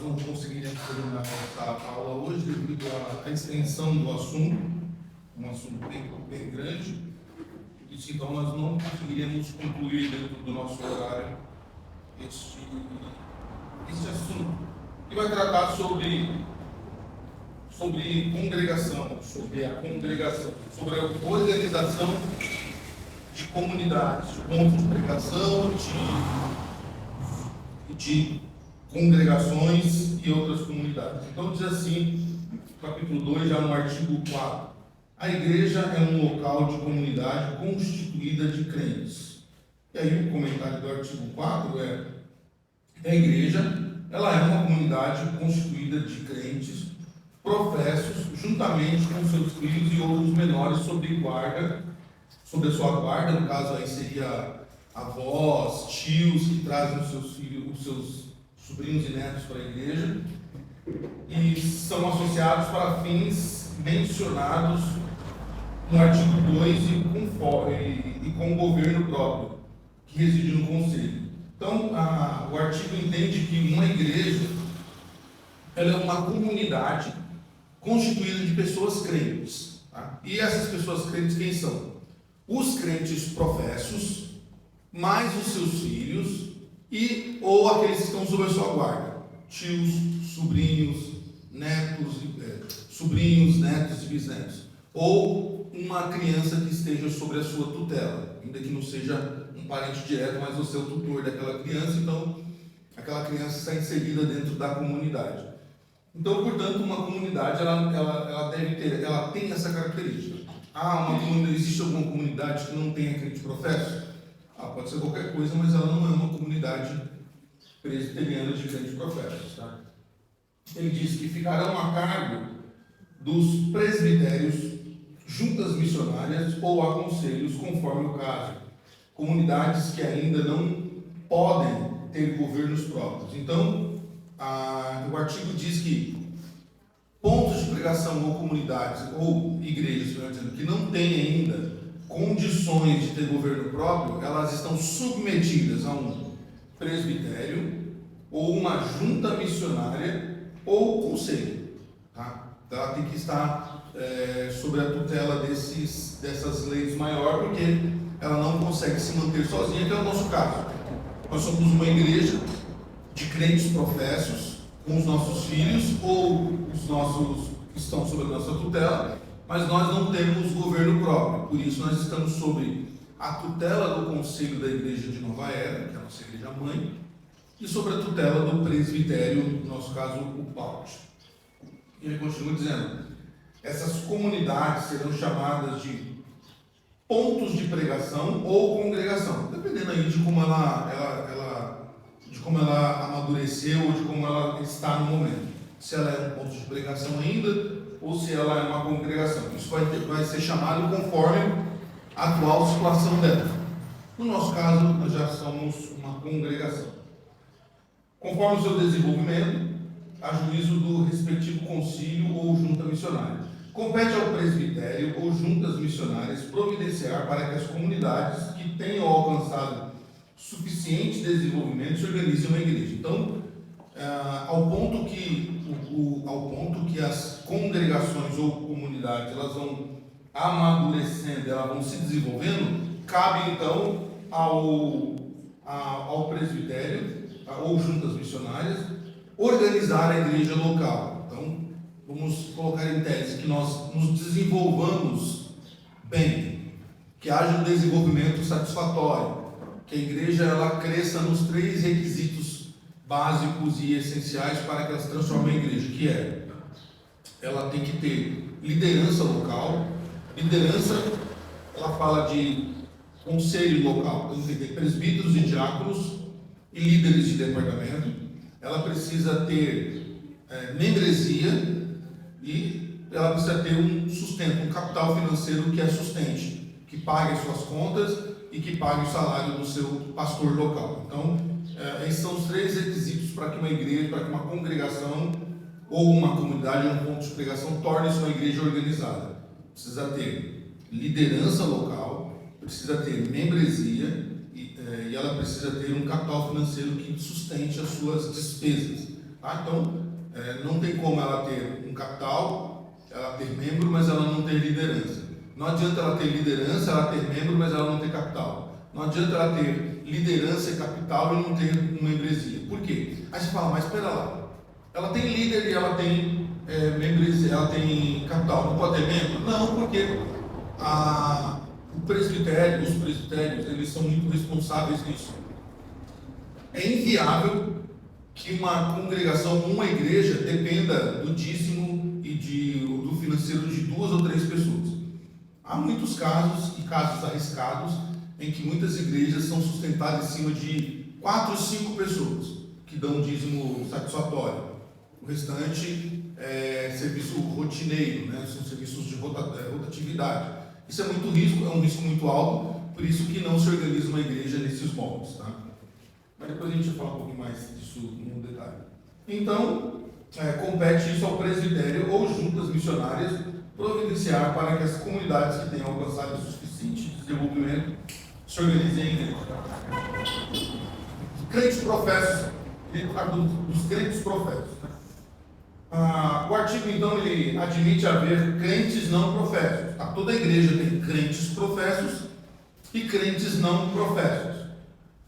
não conseguiremos terminar essa aula hoje devido à extensão do assunto, um assunto bem grande, e então nós não conseguiremos concluir dentro do nosso horário este assunto, que vai tratar sobre congregação, sobre a congregação, sobre a organização de comunidades, de pontos de pregação, de congregações e outras comunidades. Então diz assim, capítulo 2, já no artigo 4, a igreja é um local de comunidade constituída de crentes. E aí o comentário do artigo 4 é: a igreja, ela é uma comunidade constituída de crentes professos, juntamente com seus filhos e outros menores sob a sua guarda, no caso aí seria avós, tios que trazem os seus filhos, os seus sobrinhos e netos para a igreja, e são associados para fins mencionados no artigo 2 e com o governo próprio, que reside no conselho. Então, o artigo entende que uma igreja, ela é uma comunidade constituída de pessoas crentes. Tá? E essas pessoas crentes quem são? Os crentes professos, mais os seus filhos ou aqueles que estão sob a sua guarda, tios, sobrinhos, netos e bisnetos, ou uma criança que esteja sob a sua tutela, ainda que não seja um parente direto, mas o seu tutor daquela criança, então aquela criança está inserida dentro da comunidade. Então, portanto, uma comunidade ela tem essa característica. Existe alguma comunidade que não tenha crente professo? Pode ser qualquer coisa, mas ela não é uma comunidade presbiteriana de crentes professos. Tá? Ele diz que ficarão a cargo dos presbitérios, juntas missionárias ou aconselhos, conforme o caso. Comunidades que ainda não podem ter governos próprios. Então, o artigo diz que pontos de pregação ou comunidades ou igrejas, que não têm ainda condições de ter governo próprio, elas estão submetidas a um presbitério ou uma junta missionária ou conselho. Tá? Então, ela tem que estar sob a tutela dessas leis maior, porque ela não consegue se manter sozinha, que é o nosso caso. Nós somos uma igreja de crentes professos, com os nossos filhos ou os nossos que estão sob a nossa tutela, mas nós não temos governo próprio. Por isso nós estamos sob a tutela do conselho da igreja de Nova Era, que é a nossa igreja mãe, e sob a tutela do presbitério, no nosso caso o PAUT. E ele continua dizendo: essas comunidades serão chamadas de pontos de pregação ou congregação, dependendo aí de como ela amadureceu ou de como ela está no momento. Se ela é um ponto de pregação ainda ou se ela é uma congregação. Isso vai ser chamado conforme a atual situação dela. No nosso caso, nós já somos uma congregação. Conforme o seu desenvolvimento, a juízo do respectivo concílio ou junta missionária. Compete ao presbitério ou juntas missionárias providenciar para que as comunidades que tenham alcançado suficiente desenvolvimento se organizem uma igreja. Então, ao ponto que as congregações ou comunidades elas vão amadurecendo, elas vão se desenvolvendo, cabe então ao presbitério ou juntas missionárias organizar a igreja local. Então, vamos colocar em tese que nós nos desenvolvamos bem, que haja um desenvolvimento satisfatório, que a igreja ela cresça nos 3 requisitos básicos e essenciais para que ela se transforme em igreja, que é: ela tem que ter liderança local. Liderança, ela fala de conselho local, então tem que ter presbíteros e diáconos e líderes de departamento. Ela precisa ter membresia e ela precisa ter um sustento, um capital financeiro que a sustente, que pague as suas contas e que pague o salário do seu pastor local. Então, esses são os 3 requisitos para que uma igreja, para que uma congregação ou uma comunidade ou um ponto de pregação torne-se uma igreja organizada. Precisa ter liderança local, precisa ter membresia e ela precisa ter um capital financeiro que sustente as suas despesas, Tá? Então, não tem como ela ter um capital, ela ter membro, mas ela não ter liderança. Não adianta ela ter liderança, ela ter membro, mas ela não ter capital. Não adianta ela ter liderança e capital e não ter uma membresia. Por quê? Aí você fala, mas espera lá, ela tem líder e ela tem membresia, ela tem capital, não pode ter membro? Não, porque os presbitérios, eles são muito responsáveis nisso. É inviável que uma congregação, uma igreja, dependa do dízimo e do financeiro de 2 ou 3 pessoas. Há muitos casos, e casos arriscados, em que muitas igrejas são sustentadas em cima de 4 ou 5 pessoas, que dão dízimo satisfatório. O restante é serviço rotineiro, né? São serviços de rotatividade. Isso é muito risco, é um risco muito alto, por isso que não se organiza uma igreja nesses moldes. Tá? Mas depois a gente vai falar um pouquinho mais disso no detalhe. Então, compete isso ao presbitério ou juntas missionárias providenciar para que as comunidades que tenham alcançado o suficiente desenvolvimento se organizem em igreja. Crentes professos, dos crentes professos. O artigo, então, ele admite haver crentes não professos. Toda a igreja tem crentes professos e crentes não professos.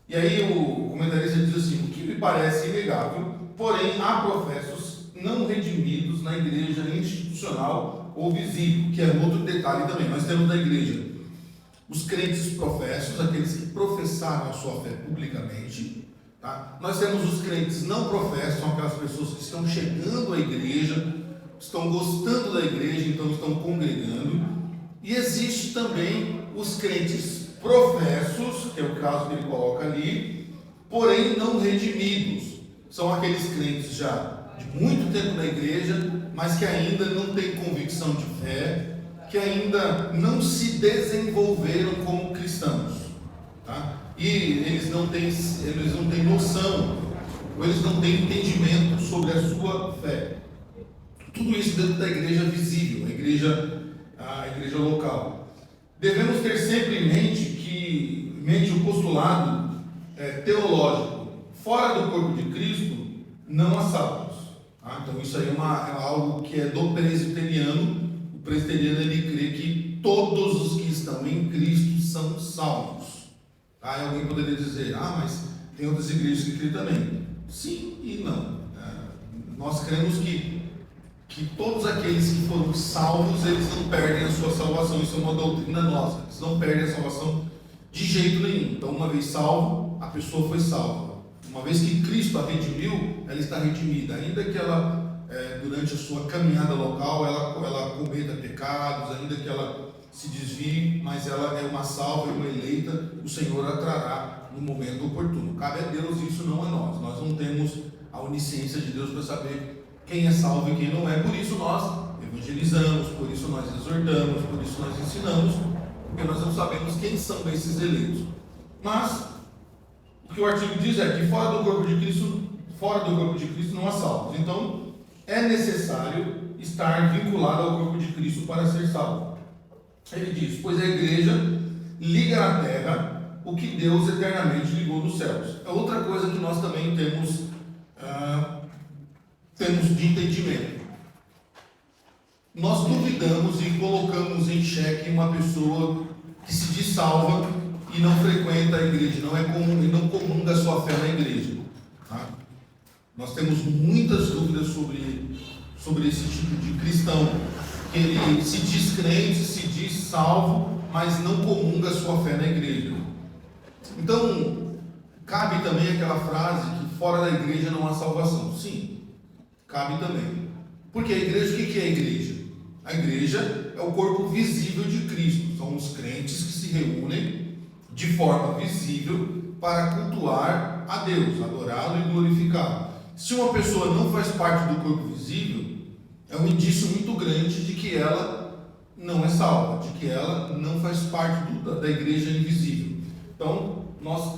E aí o comentarista diz assim, o que me parece inegável, porém há professos não redimidos na igreja institucional ou visível, que é outro detalhe também. Nós temos na igreja os crentes professos, aqueles que professaram a sua fé publicamente. Tá? Nós temos os crentes não professos, são aquelas pessoas que estão chegando à igreja, estão gostando da igreja, então estão congregando. E existe também os crentes professos, que é o caso que ele coloca ali, porém não redimidos. São aqueles crentes já de muito tempo na igreja, mas que ainda não têm convicção de fé, que ainda não se desenvolveram como cristãos. Tá? E eles não têm noção, ou eles não têm entendimento sobre a sua fé. Tudo isso dentro da igreja visível, a igreja local. Devemos ter sempre em mente o postulado teológico. Fora do corpo de Cristo, não há salvos. Tá? Então isso aí é algo que é do presbiteriano. O presbiteriano ele crê que todos os que estão em Cristo são salvos. Tá? E alguém poderia dizer, mas tem outras igrejas que crêem também. Sim e não. Nós cremos que todos aqueles que foram salvos, eles não perdem a sua salvação. Isso é uma doutrina nossa. Eles não perdem a salvação de jeito nenhum. Então, uma vez salvo, a pessoa foi salva. Uma vez que Cristo a redimiu, ela está redimida. Ainda que ela, durante a sua caminhada local, ela cometa pecados, ainda que ela se desvie, mas ela é uma salva, é uma eleita, o Senhor a trará no momento oportuno. Cabe a Deus, isso não a nós. Nós não temos a onisciência de Deus para saber quem é salvo e quem não é. Por isso nós evangelizamos, por isso nós exortamos, por isso nós ensinamos, porque nós não sabemos quem são esses eleitos. Mas o que o artigo diz é que fora do corpo de Cristo não há salvos. Então é necessário estar vinculado ao corpo de Cristo para ser salvo. Ele diz, pois a igreja liga na terra o que Deus eternamente ligou nos céus. É outra coisa que nós também temos de entendimento. Nós duvidamos e colocamos em xeque uma pessoa que se diz salva e não frequenta a igreja, não comunga a sua fé na igreja. Tá? Nós temos muitas dúvidas sobre esse tipo de cristão, que ele se diz crente, se diz salvo, mas não comunga a sua fé na igreja. Então, cabe também aquela frase que fora da igreja não há salvação. Sim, cabe também. Porque a igreja, o que é a igreja? A igreja é o corpo visível de Cristo. São os crentes que se reúnem de forma visível para cultuar a Deus, adorá-lo e glorificá-lo. Se uma pessoa não faz parte do corpo visível, é um indício muito grande de que ela não é salva, de que ela não faz parte da igreja invisível. Então, nós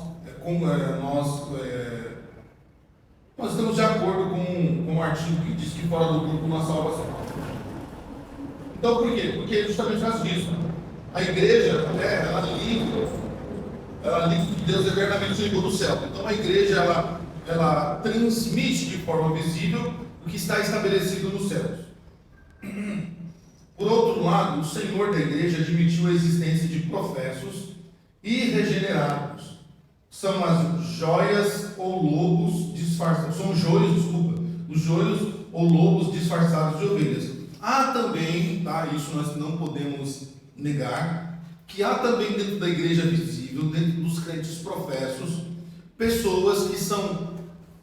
estamos de acordo com o artigo que diz que fora do corpo não há salvação. Então, por quê? Porque justamente faz disso. A igreja, ela liga que Deus eternamente ligou no céu. Então, a igreja, ela transmite de forma visível o que está estabelecido nos céus. Por outro lado, o Senhor da igreja admitiu a existência de professos e regenerados. São as joias ou lobos disfarçados. São joios, desculpa. Os joios ou lobos disfarçados de ovelhas. Há também, tá, isso nós não podemos negar, que há também dentro da igreja visível, dentro dos crentes professos, pessoas que são,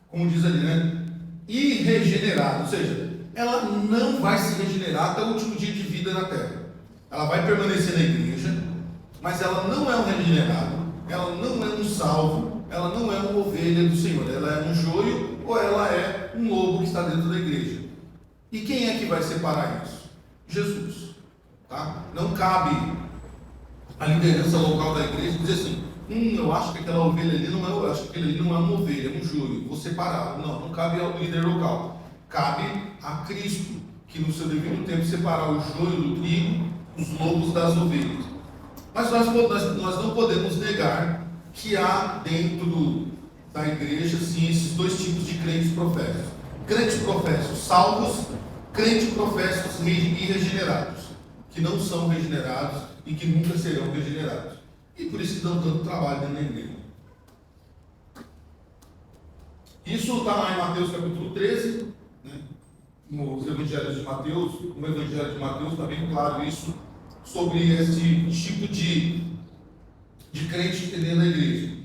como diz ali, né, irregeneradas, ou seja, ela não vai se regenerar até o último dia de vida na terra. Ela vai permanecer na igreja, mas ela não é um regenerado, ela não é um salvo, ela não é uma ovelha do Senhor, ela é um joio ou ela é um lobo que está dentro da igreja. E quem é que vai separar isso? Jesus. Tá? Não cabe a liderança local da igreja dizer assim, eu acho que aquela ovelha ali não é, eu acho que aquele ali não é uma ovelha, é um joio, vou separá-lo. Não cabe ao líder local. Cabe a Cristo, que no seu devido tempo separar o joio do trigo, os lobos das ovelhas. Mas nós não podemos negar que há dentro da igreja, sim, esses dois tipos de crentes professos. Crentes professos salvos, crentes professos e regenerados, que não são regenerados e que nunca serão regenerados. E por isso que dão tanto trabalho dentro da igreja. Isso está lá em Mateus capítulo 13, né? Nos evangelhos de Mateus, no evangelho de Mateus está bem claro isso, sobre esse tipo de crente dentro da igreja.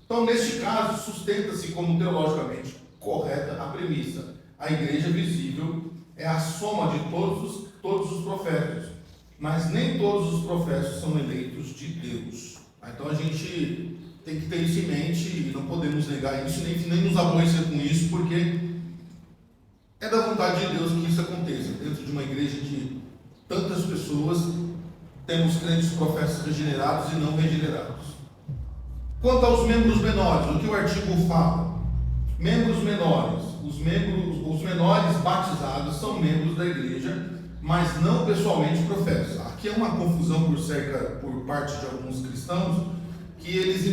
Então, neste caso, sustenta-se como teologicamente correta a premissa. A igreja visível é a soma de todos os profetas, mas nem todos os profetas são eleitos de Deus. Então a gente tem que ter isso em mente e não podemos negar isso, nem nos aborrecer com isso, porque é da vontade de Deus que isso aconteça. Dentro de uma igreja de tantas pessoas, temos crentes profetas regenerados e não regenerados. Quanto aos membros menores, o que o artigo fala? Membros menores, os menores batizados são membros da igreja, mas não pessoalmente profetas. Aqui é uma confusão por parte de alguns cristãos, que eles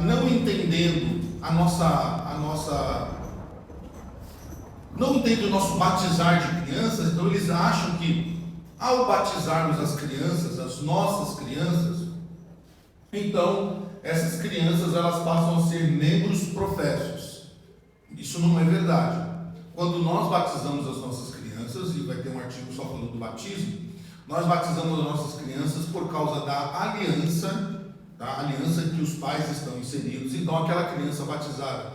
não entendendo não entendem o nosso batizar de crianças, então eles acham que ao batizarmos as crianças, as nossas crianças, então essas crianças elas passam a ser membros professos. Isso não é verdade. Quando nós batizamos as nossas crianças, e vai ter um artigo só falando do batismo, nós batizamos as nossas crianças por causa da aliança que os pais estão inseridos. Então aquela criança batizada,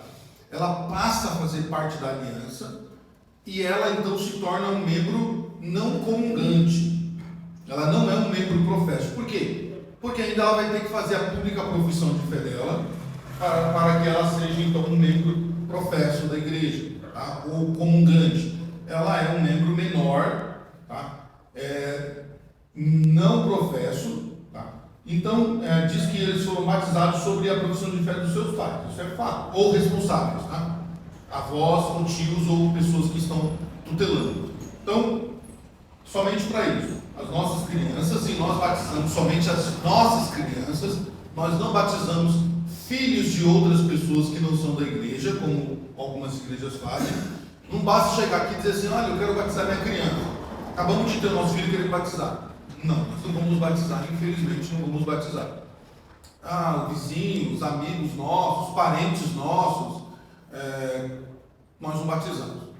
ela passa a fazer parte da aliança e ela então se torna um membro não comungante. Ela não é um membro professo. Por quê? Porque ainda ela vai ter que fazer a pública profissão de fé dela para que ela seja então um membro professo da igreja, tá? Ou comungante. Ela é um membro menor, tá? Não professo, tá? Então diz que eles foram batizados sobre a profissão de fé dos seus pais. Isso é fato. Ou responsáveis, tá? Avós, ou tios, ou pessoas que estão tutelando. Então, somente para isso. As nossas crianças, e nós batizamos somente as nossas crianças, nós não batizamos filhos de outras pessoas que não são da igreja, como algumas igrejas fazem. Não basta chegar aqui e dizer assim, olha, eu quero batizar minha criança. Acabamos de ter o nosso filho querendo batizar. Não, nós não vamos batizar, infelizmente não vamos batizar. O vizinho, os amigos nossos, os parentes nossos, nós não batizamos.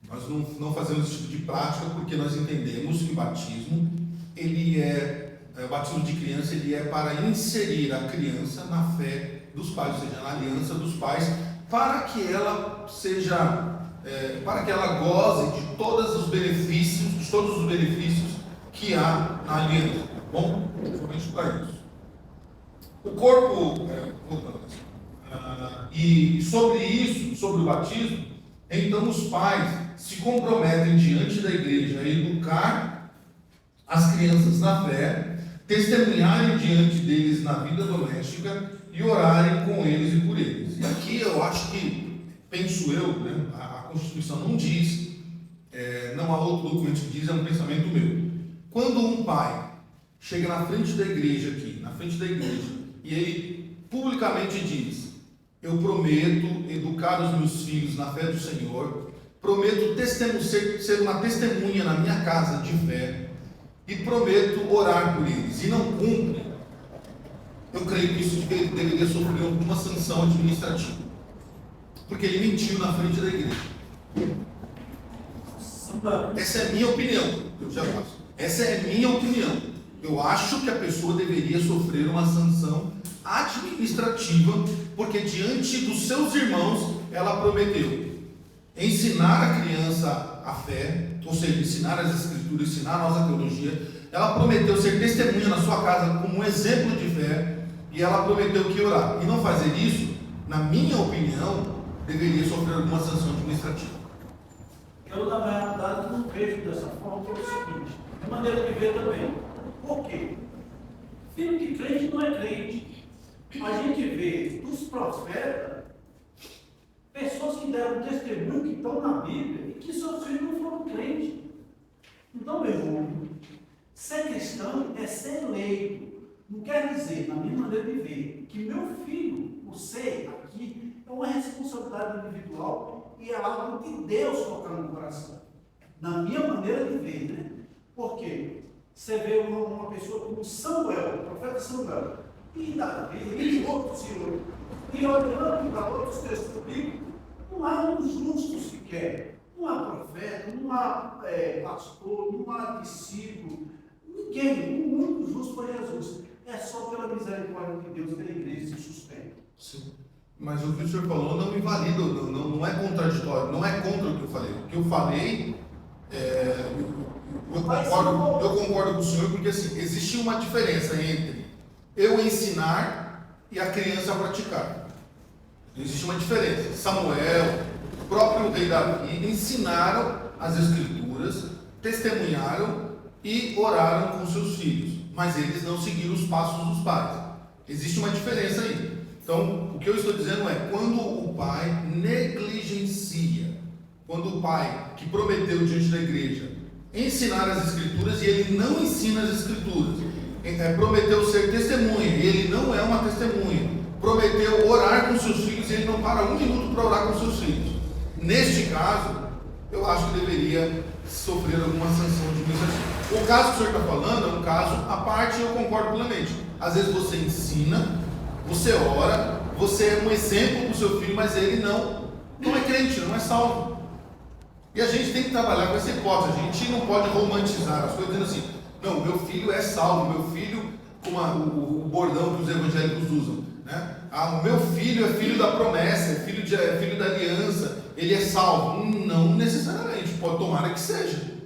Nós não fazemos esse tipo de prática porque nós entendemos que o batismo, o batismo de criança, ele é para inserir a criança na fé dos pais, ou seja, na aliança dos pais, para que ela goze de todos os benefícios que há na aliança. Bom, somente para isso. O corpo, e sobre isso, sobre o batismo, então os pais se comprometem diante da igreja a educar as crianças na fé, testemunharem diante deles na vida doméstica e orarem com eles e por eles. E aqui eu acho que, penso eu, né, a Constituição não diz, não há outro documento que diz, é um pensamento meu. Quando um pai chega na frente da igreja aqui, na frente da igreja, e ele publicamente diz, eu prometo educar os meus filhos na fé do Senhor, prometo ser uma testemunha na minha casa de fé, e prometo orar por eles, e não cumpre, eu creio que isso deveria sofrer alguma sanção administrativa, porque ele mentiu na frente da igreja. Essa é a minha opinião, eu já faço. Essa é a minha opinião. Eu acho que a pessoa deveria sofrer uma sanção administrativa, porque diante dos seus irmãos ela prometeu ensinar a criança a fé, ou seja, ensinar as escrituras, ensinar a nossa teologia. Ela prometeu ser testemunha na sua casa como um exemplo de fé, e ela prometeu que orar. E não fazer isso, na minha opinião, deveria sofrer alguma sanção administrativa. Eu, na realidade, não vejo dessa forma, porque é o seguinte, é maneira de ver também. Por quê? Filho de crente não é crente. A gente vê dos profetas pessoas que deram testemunho, que estão na Bíblia, e que seus filhos não foram crentes. Então, meu irmão, ser cristão é ser eleito. Não quer dizer, na minha maneira de ver, que meu filho, o ser aqui, é uma responsabilidade individual e é algo que Deus coloca no coração. Na minha maneira de ver, né? Por quê? Você vê uma pessoa como Samuel, o profeta Samuel, e Davi, e outros senhores, e olhando para outros textos bíblicos, não há uns justos sequer. Não há profeta, não há pastor, não há discípulo, ninguém. O único justo foi Jesus. É só pela misericórdia de Deus que a igreja se sustenta. Sim. Mas o que o senhor falou não invalida, não é contraditório, não é contra o que eu falei. O que eu falei, eu concordo com o senhor, porque assim, existe uma diferença entre eu ensinar e a criança praticar. Existe uma diferença. Samuel, o próprio rei Davi ensinaram as escrituras, testemunharam e oraram com seus filhos, mas eles não seguiram os passos dos pais. Existe uma diferença aí. Então, o que eu estou dizendo é, quando o pai negligencia, quando o pai que prometeu diante da igreja ensinar as escrituras e ele não ensina as escrituras, prometeu ser testemunha e ele não é uma testemunha, prometeu orar com seus filhos e ele não para um minuto para orar com seus filhos. Neste caso, eu acho que deveria sofrer alguma sanção administrativa. O caso que o senhor está falando é um caso à parte e eu concordo plenamente. Às vezes você ensina, você ora, você é um exemplo para o seu filho, mas ele não é crente, não é salvo. E a gente tem que trabalhar com essa hipótese. A gente não pode romantizar as coisas dizendo assim, não, meu filho é salvo, meu filho, como o bordão que os evangélicos usam, né? O meu filho é filho da promessa, é filho da aliança, ele é salvo. Não necessariamente, tomara que seja.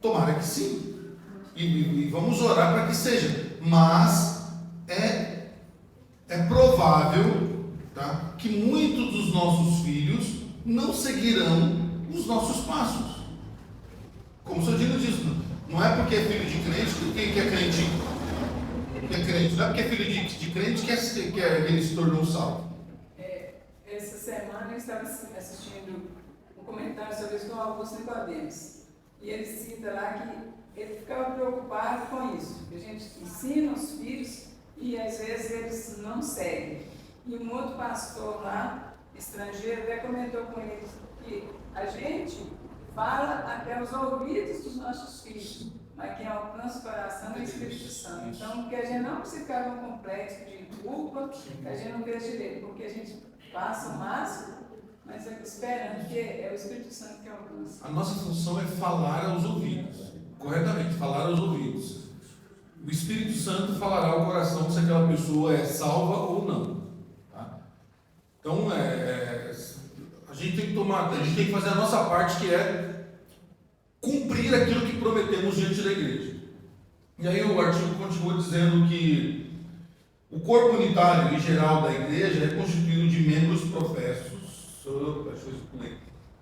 Tomara que sim. E vamos orar para que seja. Mas é provável, tá, que muitos dos nossos filhos não seguirão os nossos passos. Como o senhor diz, não é porque é filho de crente que é crente. Não é porque é filho de crente que ele se tornou salvo. Essa semana eu estava assistindo um comentário sobre isso com o Augusto Nicodemus. E ele cita lá que ele ficava preocupado com isso. Que a gente ensina os filhos e às vezes eles não seguem. E um outro pastor lá, estrangeiro, até comentou com ele que a gente fala até os ouvidos dos nossos filhos, mas quem alcança o coração é o Espírito Santo. Então, que a gente não precisa ficar num complexo de culpa, que a gente não fez direito, porque a gente passa o máximo, mas esperando que é o Espírito Santo que alcança. A nossa função é falar aos ouvidos, corretamente, falar aos ouvidos. O Espírito Santo falará ao coração se aquela pessoa é salva ou não. Tá? Então, a gente tem que fazer a nossa parte, que é cumprir aquilo que prometemos diante da igreja. E aí o artigo continua dizendo que o corpo unitário e geral da igreja é constituído de membros professos,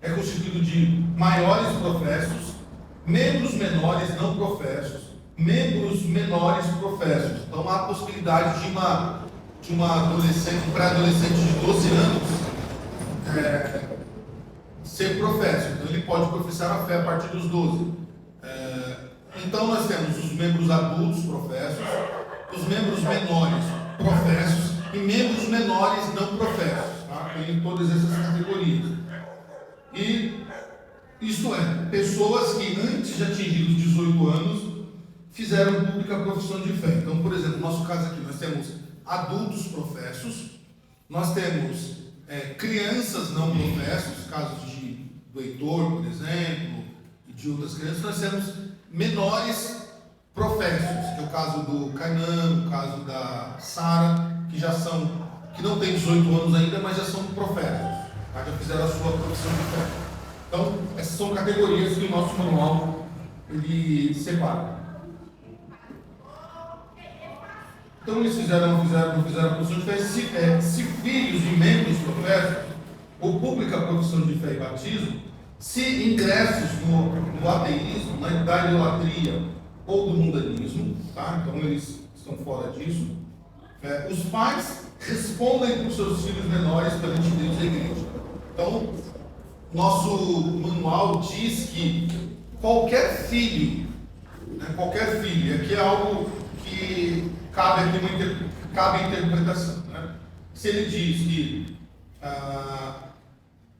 é constituído de maiores professos, membros menores não professos, membros menores professos. Então há a possibilidade de uma adolescente, um pré-adolescente de 12 anos ser professo. Então ele pode professar a fé a partir dos 12. Então nós temos os membros adultos professos, os membros menores professos e membros menores não professos. Tá? Tem todas essas categorias. E isto é, pessoas que antes de atingir os 18 anos fizeram pública a profissão de fé. Então, por exemplo, no nosso caso aqui, nós temos adultos professos, nós temos crianças não professos, casos do Heitor, por exemplo, e de outras crianças. Nós temos menores professos, que é o caso do Kainan, o caso da Sara, que não têm 18 anos ainda, mas já são professos, tá? Já fizeram a sua profissão de fé. Então, essas são categorias que o nosso manual ele separa. Então, eles não fizeram a profissão de fé. Se filhos de membros professos, ou pública profissão de fé e batismo, se ingressos no ateísmo, da idolatria ou do mundanismo, tá? Então eles estão fora disso. Os pais respondem por seus filhos menores perante Deus e a igreja. Então, nosso manual diz que qualquer filho, e aqui é algo que cabe interpretação, né? Se ele diz que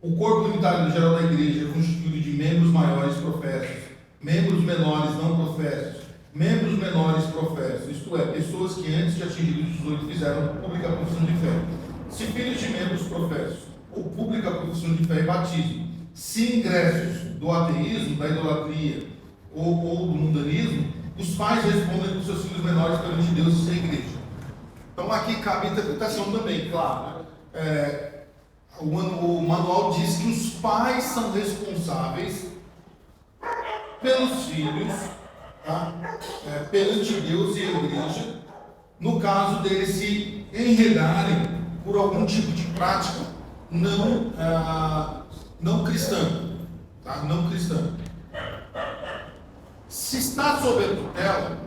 o corpo unitário geral da igreja é constituído de membros maiores professos, membros menores não professos, membros menores professos, isto é, pessoas que antes de atingir os 18 fizeram pública profissão de fé. Se filhos de membros professos, ou pública profissão de fé e batismo, se ingressos do ateísmo, da idolatria ou do mundanismo, os pais respondem por seus filhos menores perante Deus e a igreja. Então aqui cabe a interpretação também, claro. O manual diz que os pais são responsáveis pelos filhos, tá? Perante Deus e a igreja, no caso deles se enredarem por algum tipo de prática não cristã, tá? Não cristã. Se está sob a tutela,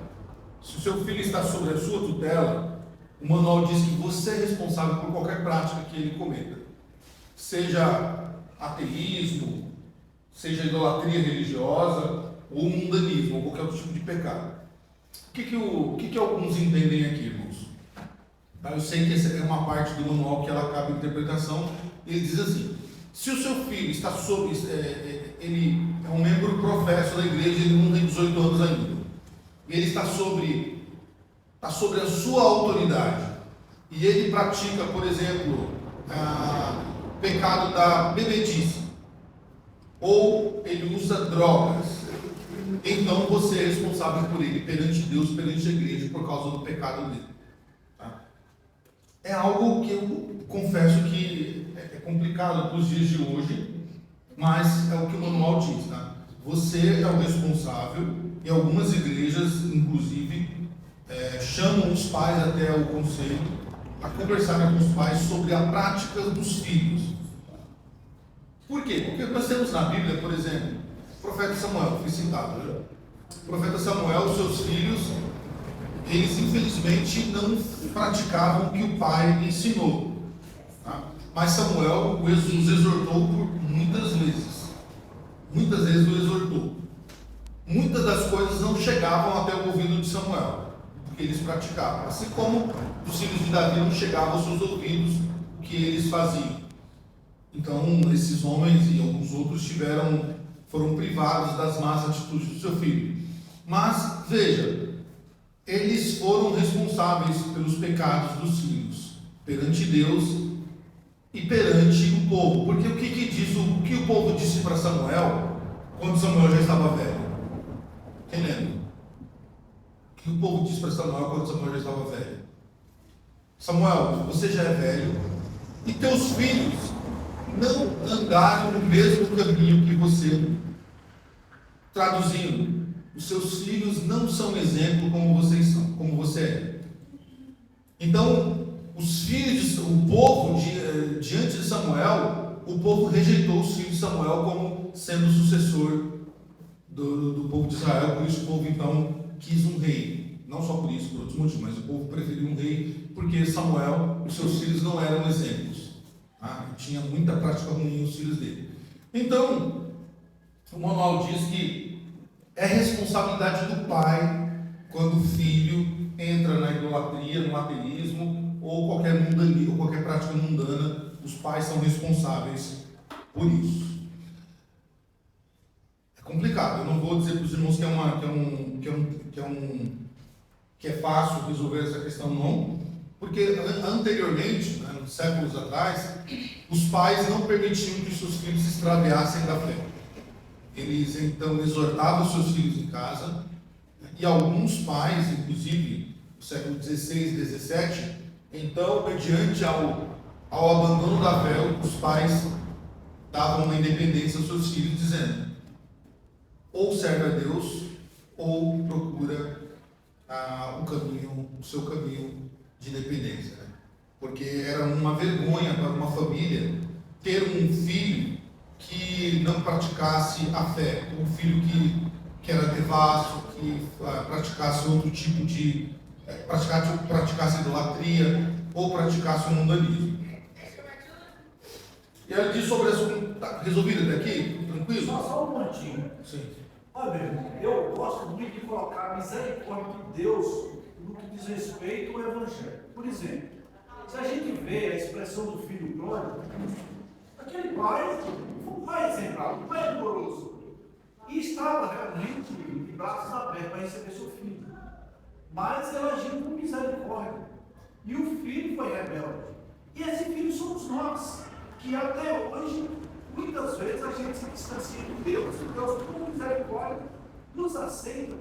se o seu filho está sob a sua tutela, o manual diz que você é responsável por qualquer prática que ele cometa. Seja ateísmo, seja idolatria religiosa, ou mundanismo, ou qualquer outro tipo de pecado. O que alguns entendem aqui, irmãos? Eu sei que essa é uma parte do manual que ela cabe à interpretação. Ele diz assim: se o seu filho está sob, ele é um membro professo da igreja, ele não tem 18 anos ainda, e ele está sobre a sua autoridade, e ele pratica, por exemplo, pecado da bebedice, ou ele usa drogas, então você é responsável por ele perante Deus, perante a igreja, por causa do pecado dele. Tá? É algo que eu confesso que é complicado para os dias de hoje, mas é o que o manual diz. Tá? Você é o responsável, e algumas igrejas, inclusive, chamam os pais até o conselho a conversarem com os pais sobre a prática dos filhos. Por quê? Porque nós temos na Bíblia, por exemplo, o profeta Samuel, foi citado, né? O profeta Samuel, os seus filhos, eles infelizmente não praticavam o que o pai ensinou. Tá? Mas Samuel os exortou por muitas vezes. Muitas vezes o exortou. Muitas das coisas não chegavam até o ouvido de Samuel, porque eles praticavam. Assim como os filhos de Davi não chegavam aos seus ouvidos o que eles faziam. Então, esses homens e alguns outros foram privados das más atitudes do seu filho. Mas, veja, eles foram responsáveis pelos pecados dos filhos, perante Deus e perante o povo. Porque o que o povo disse para Samuel, quando Samuel já estava velho? Quem lembra? O que o povo disse para Samuel quando Samuel já estava velho? Samuel, você já é velho, e teus filhos não andaram no mesmo caminho que você. Traduzindo, os seus filhos não são exemplo como você é. Então, o povo, diante de Samuel, o povo rejeitou os filhos de Samuel como sendo o sucessor do povo de Israel. Por isso o povo então quis um rei. Não só por isso, por outros motivos, mas o povo preferiu um rei porque Samuel, os seus filhos não eram exemplos. Tinha muita prática ruim os filhos dele. Então, o manual diz que é responsabilidade do pai quando o filho entra na idolatria, no ateísmo ou qualquer mundania, ou qualquer prática mundana, os pais são responsáveis por isso. É complicado. Eu não vou dizer para os irmãos que é fácil resolver essa questão, não, porque anteriormente, né, séculos atrás, os pais não permitiam que seus filhos se extraviassem da fé. Eles então exortavam seus filhos em casa, e alguns pais, inclusive no século XVI, XVII, então, mediante ao abandono da fé, os pais davam uma independência aos seus filhos, dizendo: ou serve a Deus, ou procura o seu caminho de independência. Né? Porque era uma vergonha para uma família ter um filho que não praticasse a fé, um filho que era devasso, que praticasse outro tipo de... praticasse idolatria ou praticasse o mundanismo. E ela diz sobre isso. Está resolvido até aqui? Tranquilo? Só um momentinho. Sim. Olha, meu irmão, eu gosto muito de colocar a misericórdia de Deus no que diz respeito ao Evangelho. Por exemplo, se a gente vê a expressão do filho pródigo, aquele pai foi um pai exemplar, um pai amoroso, e estava realmente de braços abertos para receber seu filho. Mas ele agiu com misericórdia. E o filho foi rebelde. E esse filho somos nós, que até hoje, muitas vezes a gente se distancia de Deus, e Deus, com misericórdia, nos aceita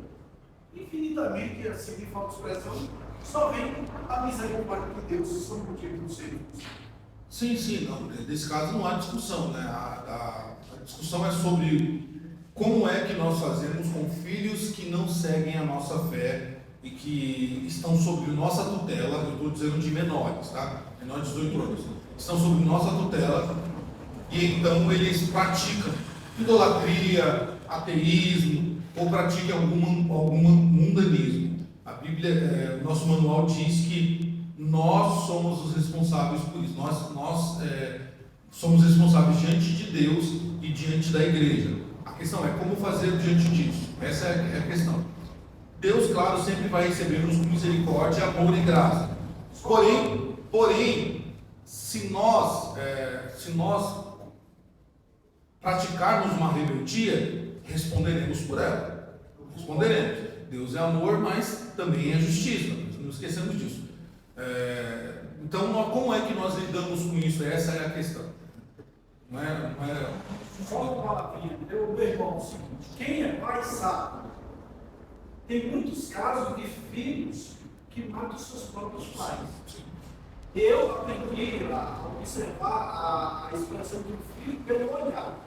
infinitamente, assim, de falta de expressão, só vem a misericórdia de Deus, isso é um motivo do Senhor. Sim, não, nesse caso não há discussão, né? A discussão é sobre como é que nós fazemos com filhos que não seguem a nossa fé e que estão sob nossa tutela. Eu estou dizendo de menores, tá? Menores de 18 anos. Estão sob nossa tutela e então eles praticam idolatria, ateísmo ou praticam algum mundanismo. A Bíblia, o nosso manual diz que nós somos os responsáveis por isso. Nós somos responsáveis diante de Deus e diante da igreja. A questão é como fazer diante disso. Essa é a questão. Deus, claro, sempre vai receber-nos com misericórdia, amor e graça. Porém, se nós praticarmos uma rebeldia, responderemos por ela. Responderemos. Deus é amor, mas também é justiça. Não esquecemos disso. Então, como é que nós lidamos com isso? Essa é a questão. Não é... Só uma palavrinha, meu irmão, quem é pai sabe. Tem muitos casos de filhos que matam seus próprios pais. Eu aprendi a observar a expressão do filho pelo olhar.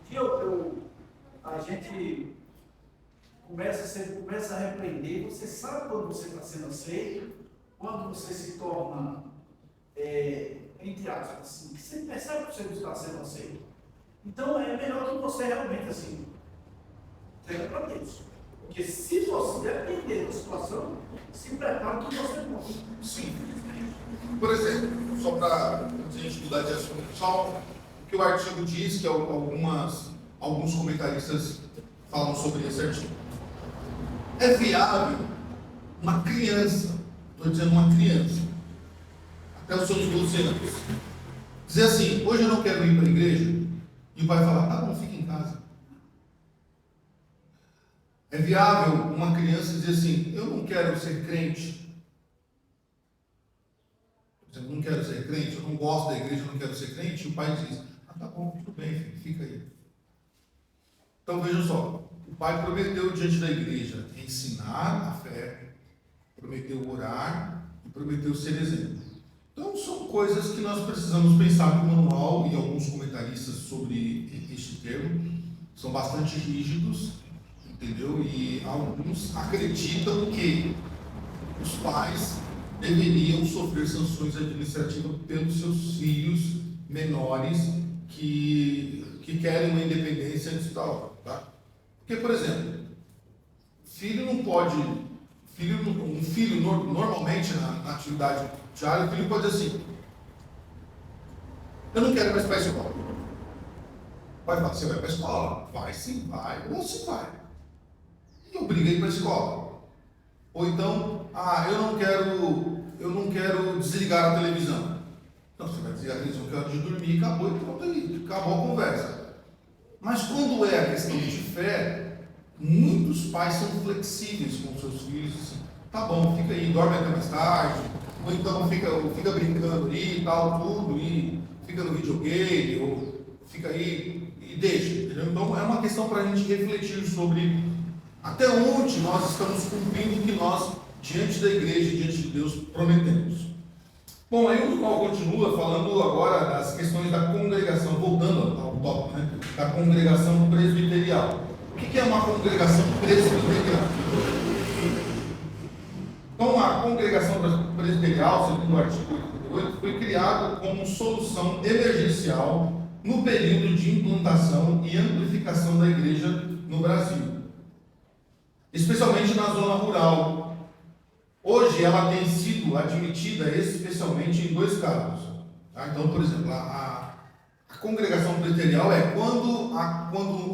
Um dia a gente começa a repreender. Você sabe quando você está sendo aceito, quando você se torna, entre aspas, assim, você percebe que você não está sendo aceito. Então é melhor que você realmente, assim, entrega para Deus. Porque se você depender da situação, se prepara que você morre. Sim. Por exemplo, só para a gente mudar de assunto, só o que o artigo diz, que alguns comentaristas falam sobre esse artigo. É viável uma criança, estou dizendo uma criança, até os seus 12 anos, dizer assim: hoje eu não quero ir para a igreja, e o pai falar: tá bom, fica em casa. É viável uma criança dizer assim: eu não quero ser crente. Eu não quero ser crente, eu não gosto da igreja, eu não quero ser crente. E o pai diz: tá bom, tudo bem, filho, fica aí. Então vejam só: o pai prometeu diante da igreja ensinar a fé, prometeu orar e prometeu ser exemplo. Então são coisas que nós precisamos pensar no manual, e alguns comentaristas sobre este termo são bastante rígidos. Entendeu? E alguns acreditam que os pais deveriam sofrer sanções administrativas pelos seus filhos menores que querem uma independência digital. Tá? Porque, por exemplo, normalmente na atividade diária, o filho pode dizer assim: eu não quero mais para a escola. O pai fala: você vai para a escola? Vai sim, vai, ou se vai. E obriga a ir para a escola. Ou então, eu eu não quero desligar a televisão. Então você vai desligar a televisão que é hora de dormir, acabou e pronto aí, acabou a conversa. Mas quando é a questão de fé, muitos pais são flexíveis com seus filhos, assim, tá bom, fica aí, dorme até mais tarde, ou então fica brincando ali e tal, tudo, e fica no videogame, ou fica aí e deixa, entendeu? Então é uma questão para a gente refletir sobre até onde nós estamos cumprindo o que nós, diante da igreja e diante de Deus, prometemos. Bom, aí o Paulo continua falando agora das questões da congregação, voltando ao tópico, né, da congregação presbiterial. O que é uma congregação presbiterial? Então, a congregação presbiterial, segundo o artigo 88, foi criada como solução emergencial no período de implantação e amplificação da igreja no Brasil, especialmente na zona rural. Hoje ela tem sido admitida especialmente em dois casos. Tá? Então, por exemplo, a congregação presbiterial é quando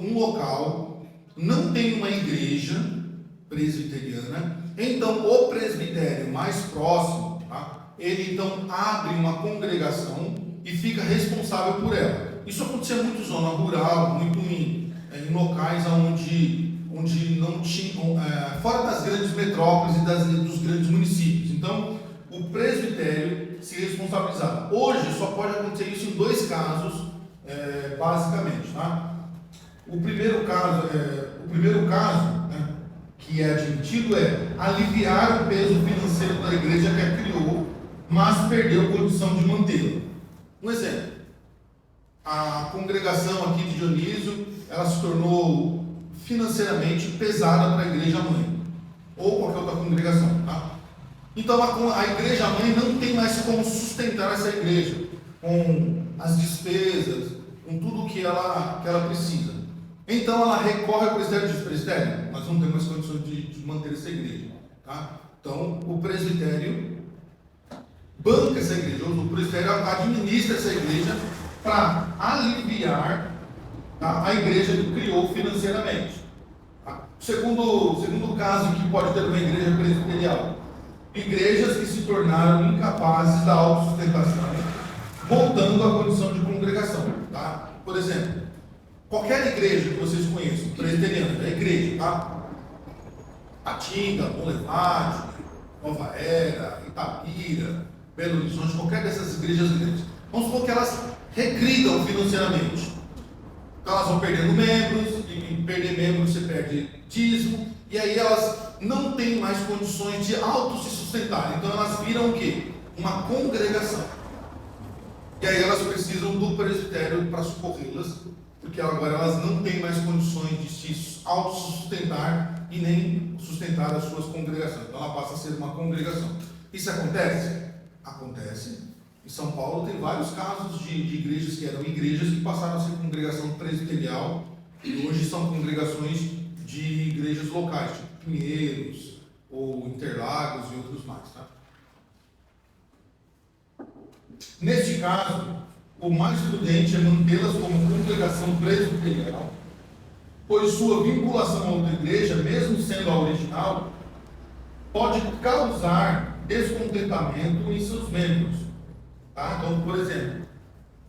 um local não tem uma igreja presbiteriana, então o presbitério mais próximo, tá? Ele então abre uma congregação e fica responsável por ela. Isso acontecia muito em zona rural, muito em locais onde não tinham, fora das grandes metrópoles e dos grandes municípios. Então, o presbitério se responsabilizava. Hoje só pode acontecer isso em dois casos, basicamente. Tá? O primeiro caso, né, que é admitido é aliviar o peso financeiro da igreja que a criou, mas perdeu condição de mantê-la. Um exemplo, a congregação aqui de Dionísio, ela se tornou financeiramente pesada para a igreja mãe, ou qualquer outra congregação. Tá? Então a igreja mãe não tem mais como sustentar essa igreja, com as despesas, com tudo que ela precisa. Então ela recorre ao presbitério e diz: presbitério, nós não temos mais condições de manter essa igreja. Tá? Então o presbitério banca essa igreja, o presbitério administra essa igreja para aliviar, tá, a igreja que criou financeiramente. Tá? Segundo caso que pode ter uma igreja presbiterial: igrejas que se tornaram incapazes da autossustentação, voltando à condição de congregação. Tá? Por exemplo, qualquer igreja que vocês conheçam, presbiteriana, é igreja, tá? Patinga, Bom Levade, Nova Era, Itapira, Belo Horizonte, qualquer dessas igrejas grandes. Vamos supor que elas regridam financeiramente. Então elas vão perdendo membros, e perder membros você perde dízimo, e aí elas não têm mais condições de se sustentar. Então elas viram o quê? Uma congregação. E aí elas precisam do presbitério para socorrê-las, porque agora elas não têm mais condições de se autossustentar e nem sustentar as suas congregações. Então ela passa a ser uma congregação. Isso acontece? Acontece. Em São Paulo tem vários casos de igrejas que eram igrejas que passaram a ser congregação presbiterial e hoje são congregações de igrejas locais, tipo Pinheiros ou Interlagos e outros mais. Tá? Neste caso, o mais prudente é mantê-las como congregação presbiterial, pois sua vinculação a outra igreja, mesmo sendo a original, pode causar descontentamento em seus membros. Tá? Então, por exemplo,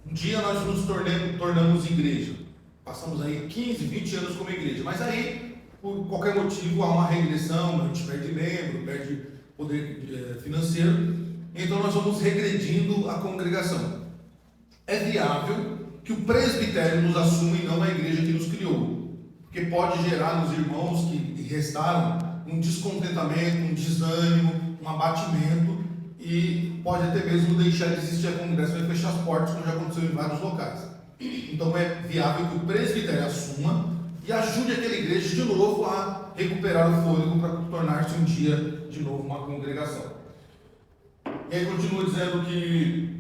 um dia nós nos tornamos igreja, passamos aí 15, 20 anos como igreja, mas aí, por qualquer motivo, há uma regressão, a gente perde membro, perde poder financeiro, então nós vamos regredindo a congregação. É viável que o presbitério nos assuma e não a igreja que nos criou, porque pode gerar nos irmãos que restaram um descontentamento, um desânimo, um abatimento, e pode até mesmo deixar de existir a congregação e fechar as portas, como já aconteceu em vários locais. Então é viável que o presbitério assuma e ajude aquela igreja de novo a recuperar o fôlego para tornar-se um dia de novo uma congregação. E aí continua dizendo que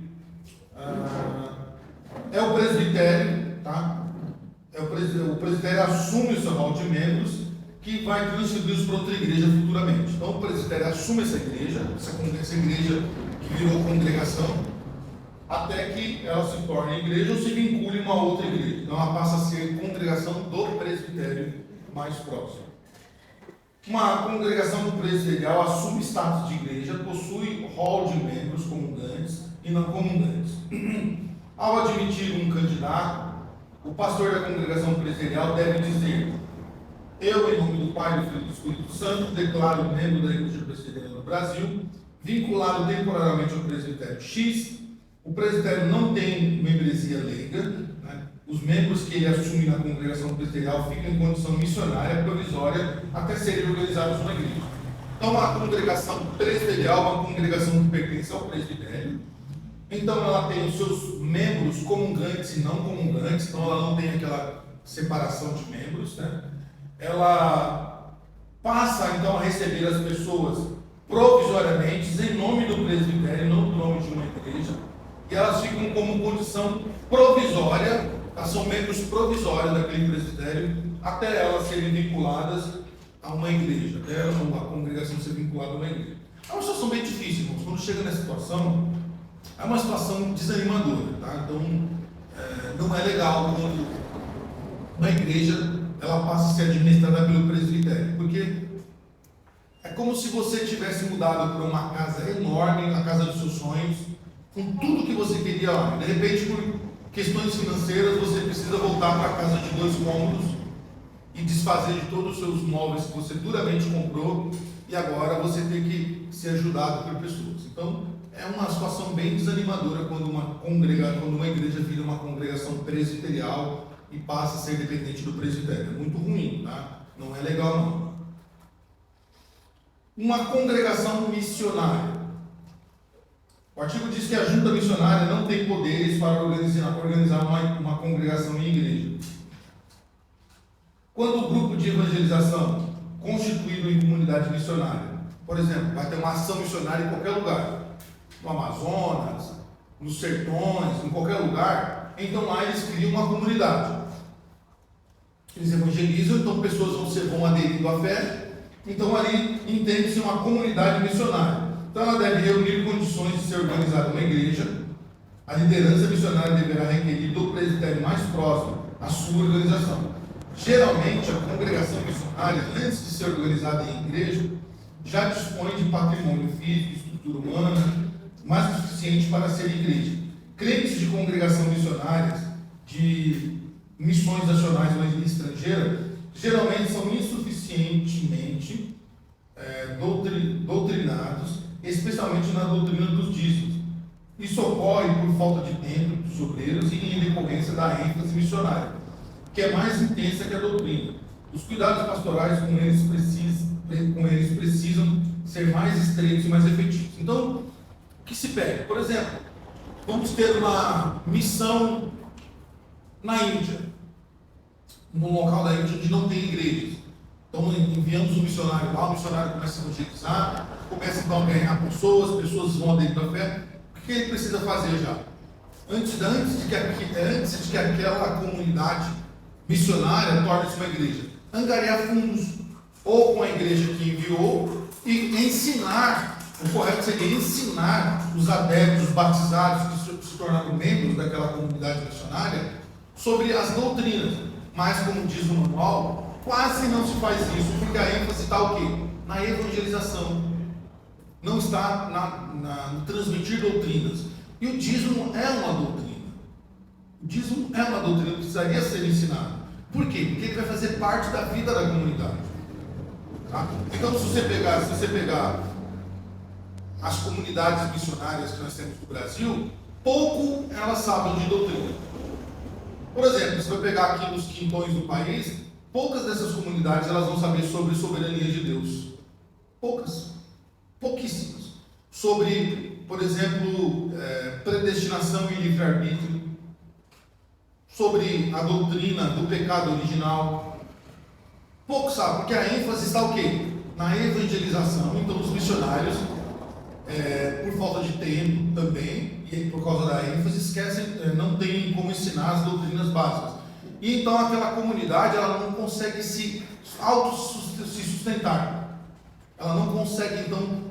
é o presbitério, tá? O presbitério assume o seu rol de membros que vai transferir-os para outra igreja futuramente. Então o presbitério assume essa igreja que virou congregação, até que ela se torne igreja ou se vincule a uma outra igreja. Então ela passa a ser congregação do presbitério mais próximo. Uma congregação presbiterial assume status de igreja, possui rol de membros comungantes e não comungantes. Ao admitir um candidato, o pastor da congregação presbiterial deve dizer: eu, em nome do Pai, do Filho e do Espírito Santo, declaro membro da Igreja Presbiteriana do Brasil, vinculado temporariamente ao presbitério X. O presbitério não tem membresia leiga, né? Os membros que ele assume na congregação presbiterial ficam em condição missionária provisória até serem organizados na igreja. Então, a congregação presbiterial é uma congregação que pertence ao presbitério. Então, ela tem os seus membros comungantes e não comungantes, então ela não tem aquela separação de membros, né? Ela passa, então, a receber as pessoas provisoriamente, em nome do presbitério, não no nome de uma igreja, e elas ficam como condição provisória, elas são membros provisórios daquele presbitério, até elas serem vinculadas a uma igreja, até a congregação ser vinculada a uma igreja. É uma situação bem difícil, irmãos. Quando chega nessa situação, é uma situação desanimadora, tá? Então, não é legal quando uma igreja ela passa a ser administrada pelo presbitério, porque é como se você tivesse mudado para uma casa enorme, a casa dos seus sonhos, com tudo que você queria lá. De repente, por questões financeiras, você precisa voltar para a casa de 2 cômodos e desfazer de todos os seus móveis que você duramente comprou, e agora você tem que ser ajudado por pessoas. Então, é uma situação bem desanimadora quando uma igreja vira uma congregação presbiterial e passa a ser dependente do presbitério. É muito ruim, tá? Não é legal, não. Uma congregação missionária. O artigo diz que a junta missionária não tem poderes para organizar uma congregação em igreja. Quando o grupo de evangelização, constituído em comunidade missionária, por exemplo, vai ter uma ação missionária em qualquer lugar, no Amazonas, nos sertões, em qualquer lugar, então lá eles criam uma comunidade. Eles evangelizam, então pessoas vão aderindo à fé, então ali entende-se uma comunidade missionária. Então ela deve reunir condições de ser organizada uma igreja. A liderança missionária deverá requerir do presbitério mais próximo a sua organização. Geralmente, a congregação missionária, antes de ser organizada em igreja, já dispõe de patrimônio físico, estrutura humana, mais que suficiente para ser igreja. Crentes de congregação missionárias, de missões nacionais ou estrangeiras, geralmente são insuficientemente doutrinados, especialmente na doutrina dos dízimos. Isso ocorre por falta de tempo dos obreiros e em decorrência da ênfase missionária, que é mais intensa que a doutrina. Os cuidados pastorais com eles precisam ser mais estreitos e mais efetivos. Então, o que se pede? Por exemplo, vamos ter uma missão na Índia, num local da Índia onde não tem igrejas. Então, enviamos um missionário lá, o missionário começa a evangelizar, começa então a ganhar pessoas vão aderir à fé. O que ele precisa fazer já? Antes de que aquela comunidade missionária torne-se uma igreja, angariar fundos, ou com a igreja que enviou, e ensinar, o correto seria ensinar os adeptos, os batizados que se tornaram membros daquela comunidade missionária sobre as doutrinas. Mas, como diz o manual, quase não se faz isso, porque a ênfase está o quê? Na evangelização. Não está no transmitir doutrinas. E o dízimo é uma doutrina. O dízimo é uma doutrina que precisaria ser ensinada. Por quê? Porque ele vai fazer parte da vida da comunidade. Tá? Então, se você pegar as comunidades missionárias que nós temos no Brasil, pouco elas sabem de doutrina. Por exemplo, você vai pegar aqui nos quintões do país, poucas dessas comunidades elas vão saber sobre soberania de Deus. Pouquíssimas. Sobre, por exemplo, predestinação e livre-arbítrio, sobre a doutrina do pecado original. Pouco sabe, porque a ênfase está o quê? Na evangelização. Então os missionários, por falta de tempo também, e por causa da ênfase, esquecem, não tem como ensinar as doutrinas básicas. E então aquela comunidade ela não consegue se sustentar. Ela não consegue então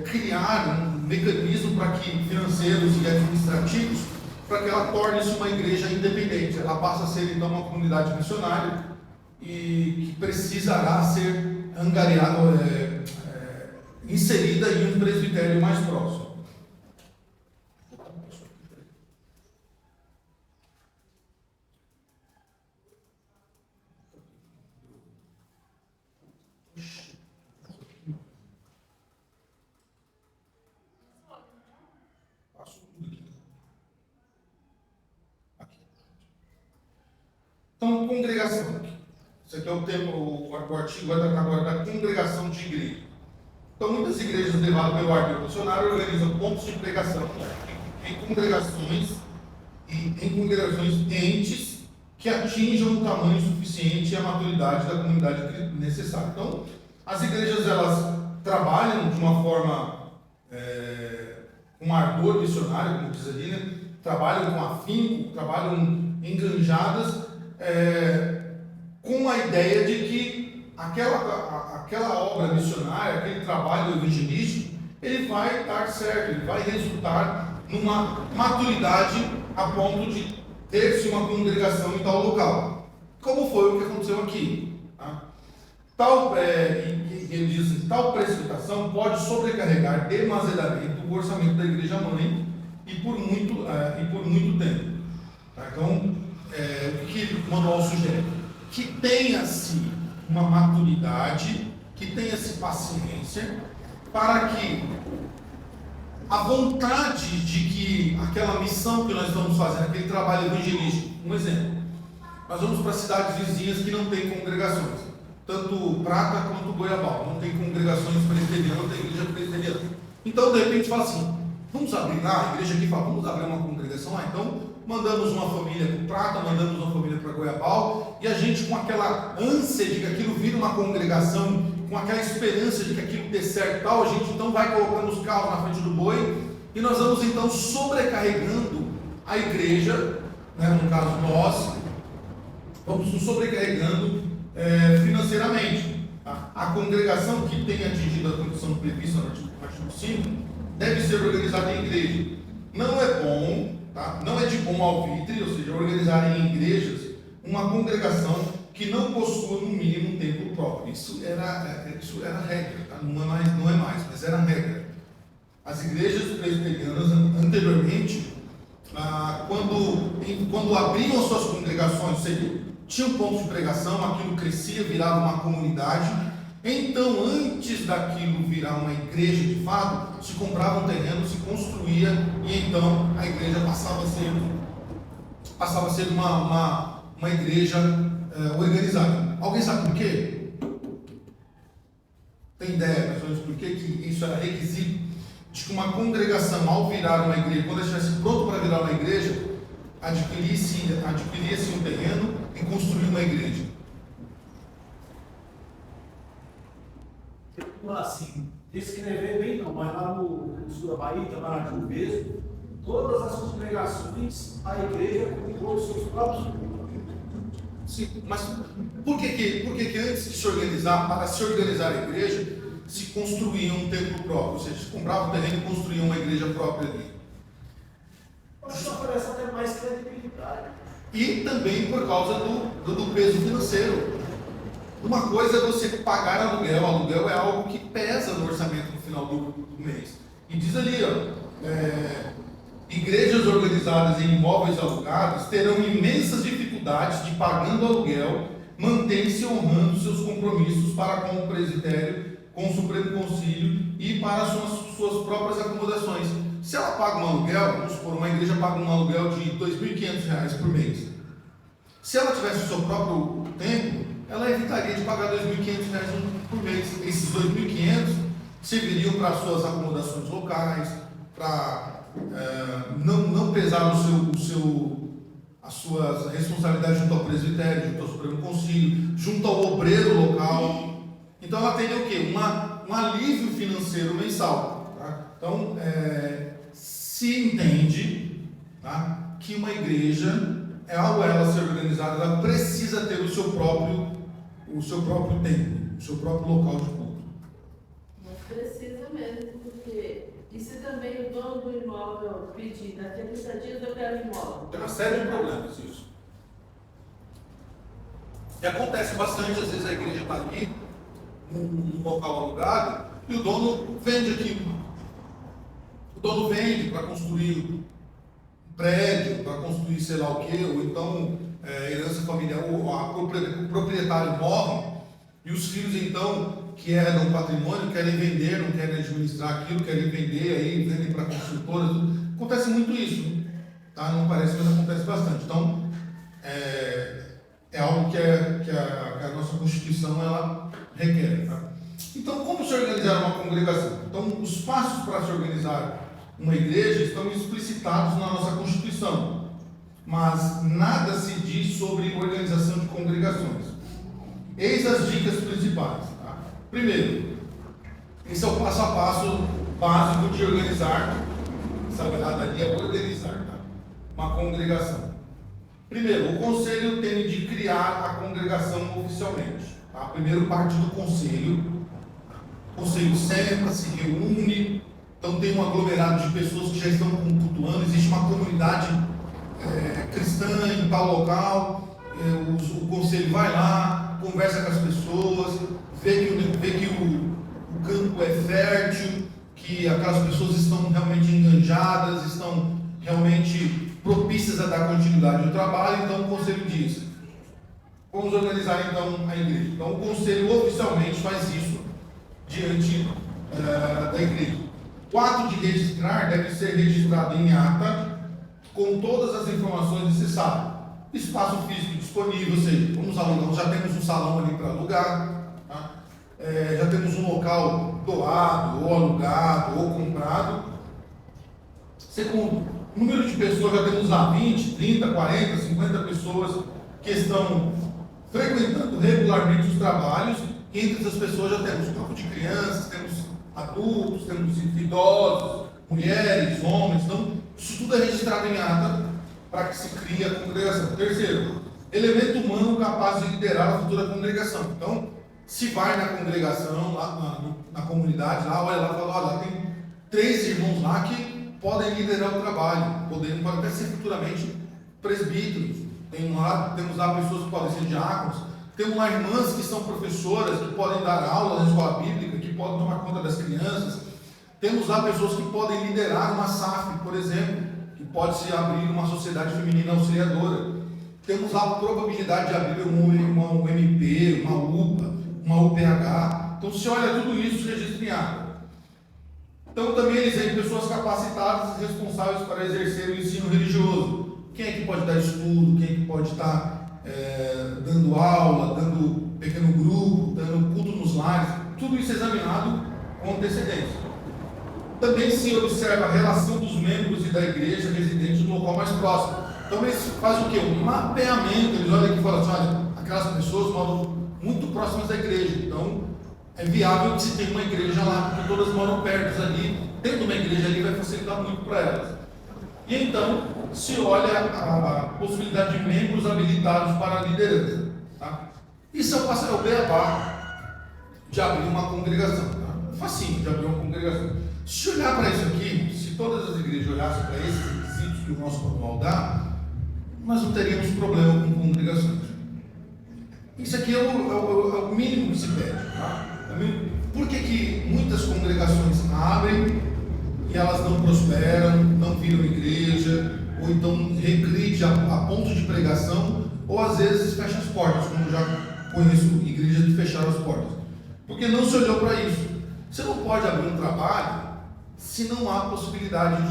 criar um mecanismo financeiros e administrativos para que ela torne-se uma igreja independente. Ela passa a ser então uma comunidade missionária e que precisará ser angariada, inserida em um presbitério mais próximo. Então, congregação. Esse aqui é o tema, o artigo vai tratar agora da congregação de igreja. Então, muitas igrejas levadas pelo arte missionário organizam pontos de pregação em congregações entes que atinjam o tamanho suficiente e a maturidade da comunidade necessária. Então, as igrejas, elas trabalham de uma forma, com ardor missionário, como diz ali, né? Trabalham com afinco, trabalham enganjadas, com a ideia de que aquela obra missionária, aquele trabalho evangelístico, ele vai dar certo, ele vai resultar numa maturidade a ponto de ter-se uma congregação em tal local. Como foi o que aconteceu aqui. Tá? Ele diz assim, tal precipitação pode sobrecarregar demasiadamente o orçamento da igreja-mãe e por muito tempo. Tá? Então, o que o manual sugere? Que tenha-se uma maturidade, que tenha-se paciência, para que a vontade de que aquela missão que nós estamos fazendo, aquele trabalho evangelístico, um exemplo, nós vamos para cidades vizinhas que não têm congregações, tanto Prata quanto Goiabal, não tem congregações presbiterianas, não tem igreja presbiteriana. Então, de repente, fala assim, vamos abrir lá, a igreja aqui fala, vamos abrir uma congregação lá, então mandamos uma família para Prata, mandamos uma família para Goiabal, e a gente com aquela ânsia de que aquilo vira uma congregação, com aquela esperança de que aquilo dê certo e tal, a gente então vai colocando os carros na frente do boi, e nós vamos então sobrecarregando a igreja, né, no caso nós, vamos nos sobrecarregando financeiramente. A congregação que tem atingido a condição prevista no artigo 5 deve ser organizada em igreja. Não é bom, tá? Não é de bom alvitre, ou seja, organizar em igrejas uma congregação que não possua no mínimo um templo próprio. Isso era regra, tá? Não é mais, mas era regra. As igrejas presbiterianas anteriormente, quando abriam as suas congregações, ou seja, tinham pontos de pregação, aquilo crescia, virava uma comunidade. Então, antes daquilo virar uma igreja de fato, se comprava um terreno, se construía, e então a igreja passava a ser uma igreja organizada. Alguém sabe por quê? Tem ideia, mais ou menos, por que isso era requisito? De que uma congregação, ao virar uma igreja, quando ela estivesse pronto para virar uma igreja, adquiria-se um terreno e construía uma igreja. Assim, descrever bem não, mas lá no sul da Bahia, Itamaraju mesmo, todas as congregações, a igreja comprou os seus próprios. Sim, mas por que antes de se organizar, para se organizar a igreja, se construía um templo próprio, ou seja, se comprava um terreno e construía uma igreja própria ali? Isso oferece até mais credibilidade. E também por causa do peso financeiro. Uma coisa é você pagar aluguel é algo que pesa no orçamento no final do mês. E diz ali, igrejas organizadas em imóveis alugados terão imensas dificuldades de, pagando aluguel, manter-se honrando seus compromissos para com o presbitério, com o Supremo Concílio e para suas próprias acomodações. Se ela paga um aluguel, vamos supor, uma igreja paga um aluguel de R$ 2.500 por mês. Se ela tivesse o seu próprio templo, ela evitaria de pagar R$ 2.500 por mês. Esses 2.500 serviriam para suas acomodações locais, para não pesar as suas responsabilidades junto ao presbitério, junto ao Supremo Concílio, junto ao obreiro local. Então ela teria o quê? Um alívio financeiro mensal. Tá? Então, se entende, tá, que uma igreja, ao ela ser organizada, ela precisa ter o seu próprio templo, o seu próprio local de culto. Mas precisa mesmo, porque e se também o dono do imóvel pedir, daqui a 30 dias eu quero imóvel? Tem uma série de problemas isso. E acontece bastante, às vezes a igreja está ali, num local alugado e o dono vende aquilo. O dono vende para construir um prédio, para construir sei lá o quê, ou então herança familiar, ou o proprietário morre e os filhos então que herdam o patrimônio querem vender, não querem administrar aquilo, querem vender, aí vendem para construtoras. Acontece muito isso, tá? Não parece, mas acontece bastante. Então, é algo que a nossa Constituição ela requer. Tá? Então, como se organizar uma congregação? Então, os passos para se organizar uma igreja estão explicitados na nossa Constituição, mas nada se diz sobre organização de congregações. Eis as dicas principais. Tá? Primeiro, esse é o passo a passo básico de organizar, ali é organizar, tá? Uma congregação. Primeiro, o conselho tem de criar a congregação oficialmente. Tá? Primeiro parte do conselho. O conselho senta, se reúne, então tem um aglomerado de pessoas que já estão cultuando, existe uma comunidade cristã em tal local, o conselho vai lá, conversa com as pessoas, vê que o campo é fértil, que aquelas pessoas estão realmente enganjadas, estão realmente propícias a dar continuidade ao trabalho, então o conselho diz, vamos organizar então a igreja. Então o conselho oficialmente faz isso diante da igreja. O ato de registrar deve ser registrado em ata com todas as informações necessárias. Espaço físico disponível, ou seja, vamos alugar, já temos um salão ali para alugar, tá? Já temos um local doado, ou alugado, ou comprado. Segundo, número de pessoas, já temos lá 20, 30, 40, 50 pessoas que estão frequentando regularmente os trabalhos. Entre essas pessoas já temos um grupo de crianças, temos adultos, temos idosos, mulheres, homens. Então, isso tudo é registrado em ata para que se crie a congregação. Terceiro, elemento humano capaz de liderar a futura congregação. Então, se vai na congregação, lá na comunidade, lá, olha lá, fala, olha, tem 3 irmãos lá que podem liderar o trabalho, podem até ser futuramente presbíteros. Temos lá pessoas que podem ser diáconos, temos lá irmãs que são professoras, que podem dar aula na escola bíblica, que podem tomar conta das crianças. Temos lá pessoas que podem liderar uma SAF, por exemplo, que pode se abrir uma sociedade feminina auxiliadora. Temos lá a probabilidade de abrir uma UMP, uma UPA, uma UPH. Então, se olha tudo isso, registra em ata. Então, também eles têm pessoas capacitadas e responsáveis para exercer o ensino religioso. Quem é que pode dar estudo, quem é que pode estar dando aula, dando pequeno grupo, dando culto nos lares. Tudo isso é examinado com antecedência. Também se observa a relação dos membros e da igreja residentes no local mais próximo. Então eles fazem o quê? Um mapeamento. Eles olham aqui e falam assim, olha, aquelas pessoas moram muito próximas da igreja. Então é viável que se tenha uma igreja lá, porque todas moram perto ali. Tendo uma igreja ali vai facilitar muito para elas. E então se olha a possibilidade de membros habilitados para a liderança. Tá? Isso é o beabá de abrir uma congregação. Tá? Facinho de abrir uma congregação. Se olhar para isso aqui, se todas as igrejas olhassem para esses requisitos que o nosso manual dá, nós não teríamos problema com congregações. Isso aqui é o mínimo que se pede. Tá? Por que muitas congregações abrem e elas não prosperam, não viram igreja, ou então regride a ponto de pregação, ou às vezes fecha as portas, como eu já conheço igrejas que fecharam as portas? Porque não se olhou para isso. Você não pode abrir um trabalho se não há possibilidade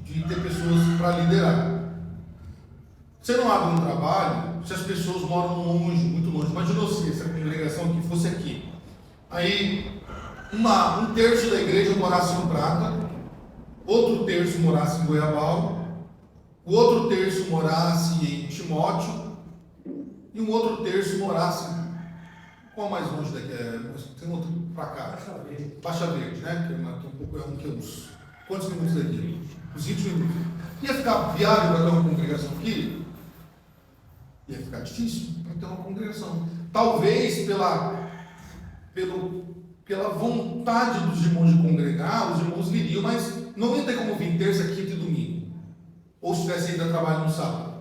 de ter pessoas para liderar. Você não abre um trabalho se as pessoas moram longe, muito longe. Imagina você, se a congregação aqui fosse aqui. Aí, um terço da igreja morasse em Prata, outro terço morasse em Goiabal, o outro terço morasse em Timóteo, e um outro terço morasse... Qual mais longe daqui? Tem outro para cá. Baixa Verde, né? Que é uns... Quantos minutos daqui? Uns 20 minutos. Ia ficar viável para ter uma congregação aqui? Ia ficar difícil para ter uma congregação. Talvez pela vontade dos irmãos de congregar, os irmãos viriam, mas não ia ter como vir terça, quinta e domingo. Ou se tivesse ainda trabalho no sábado.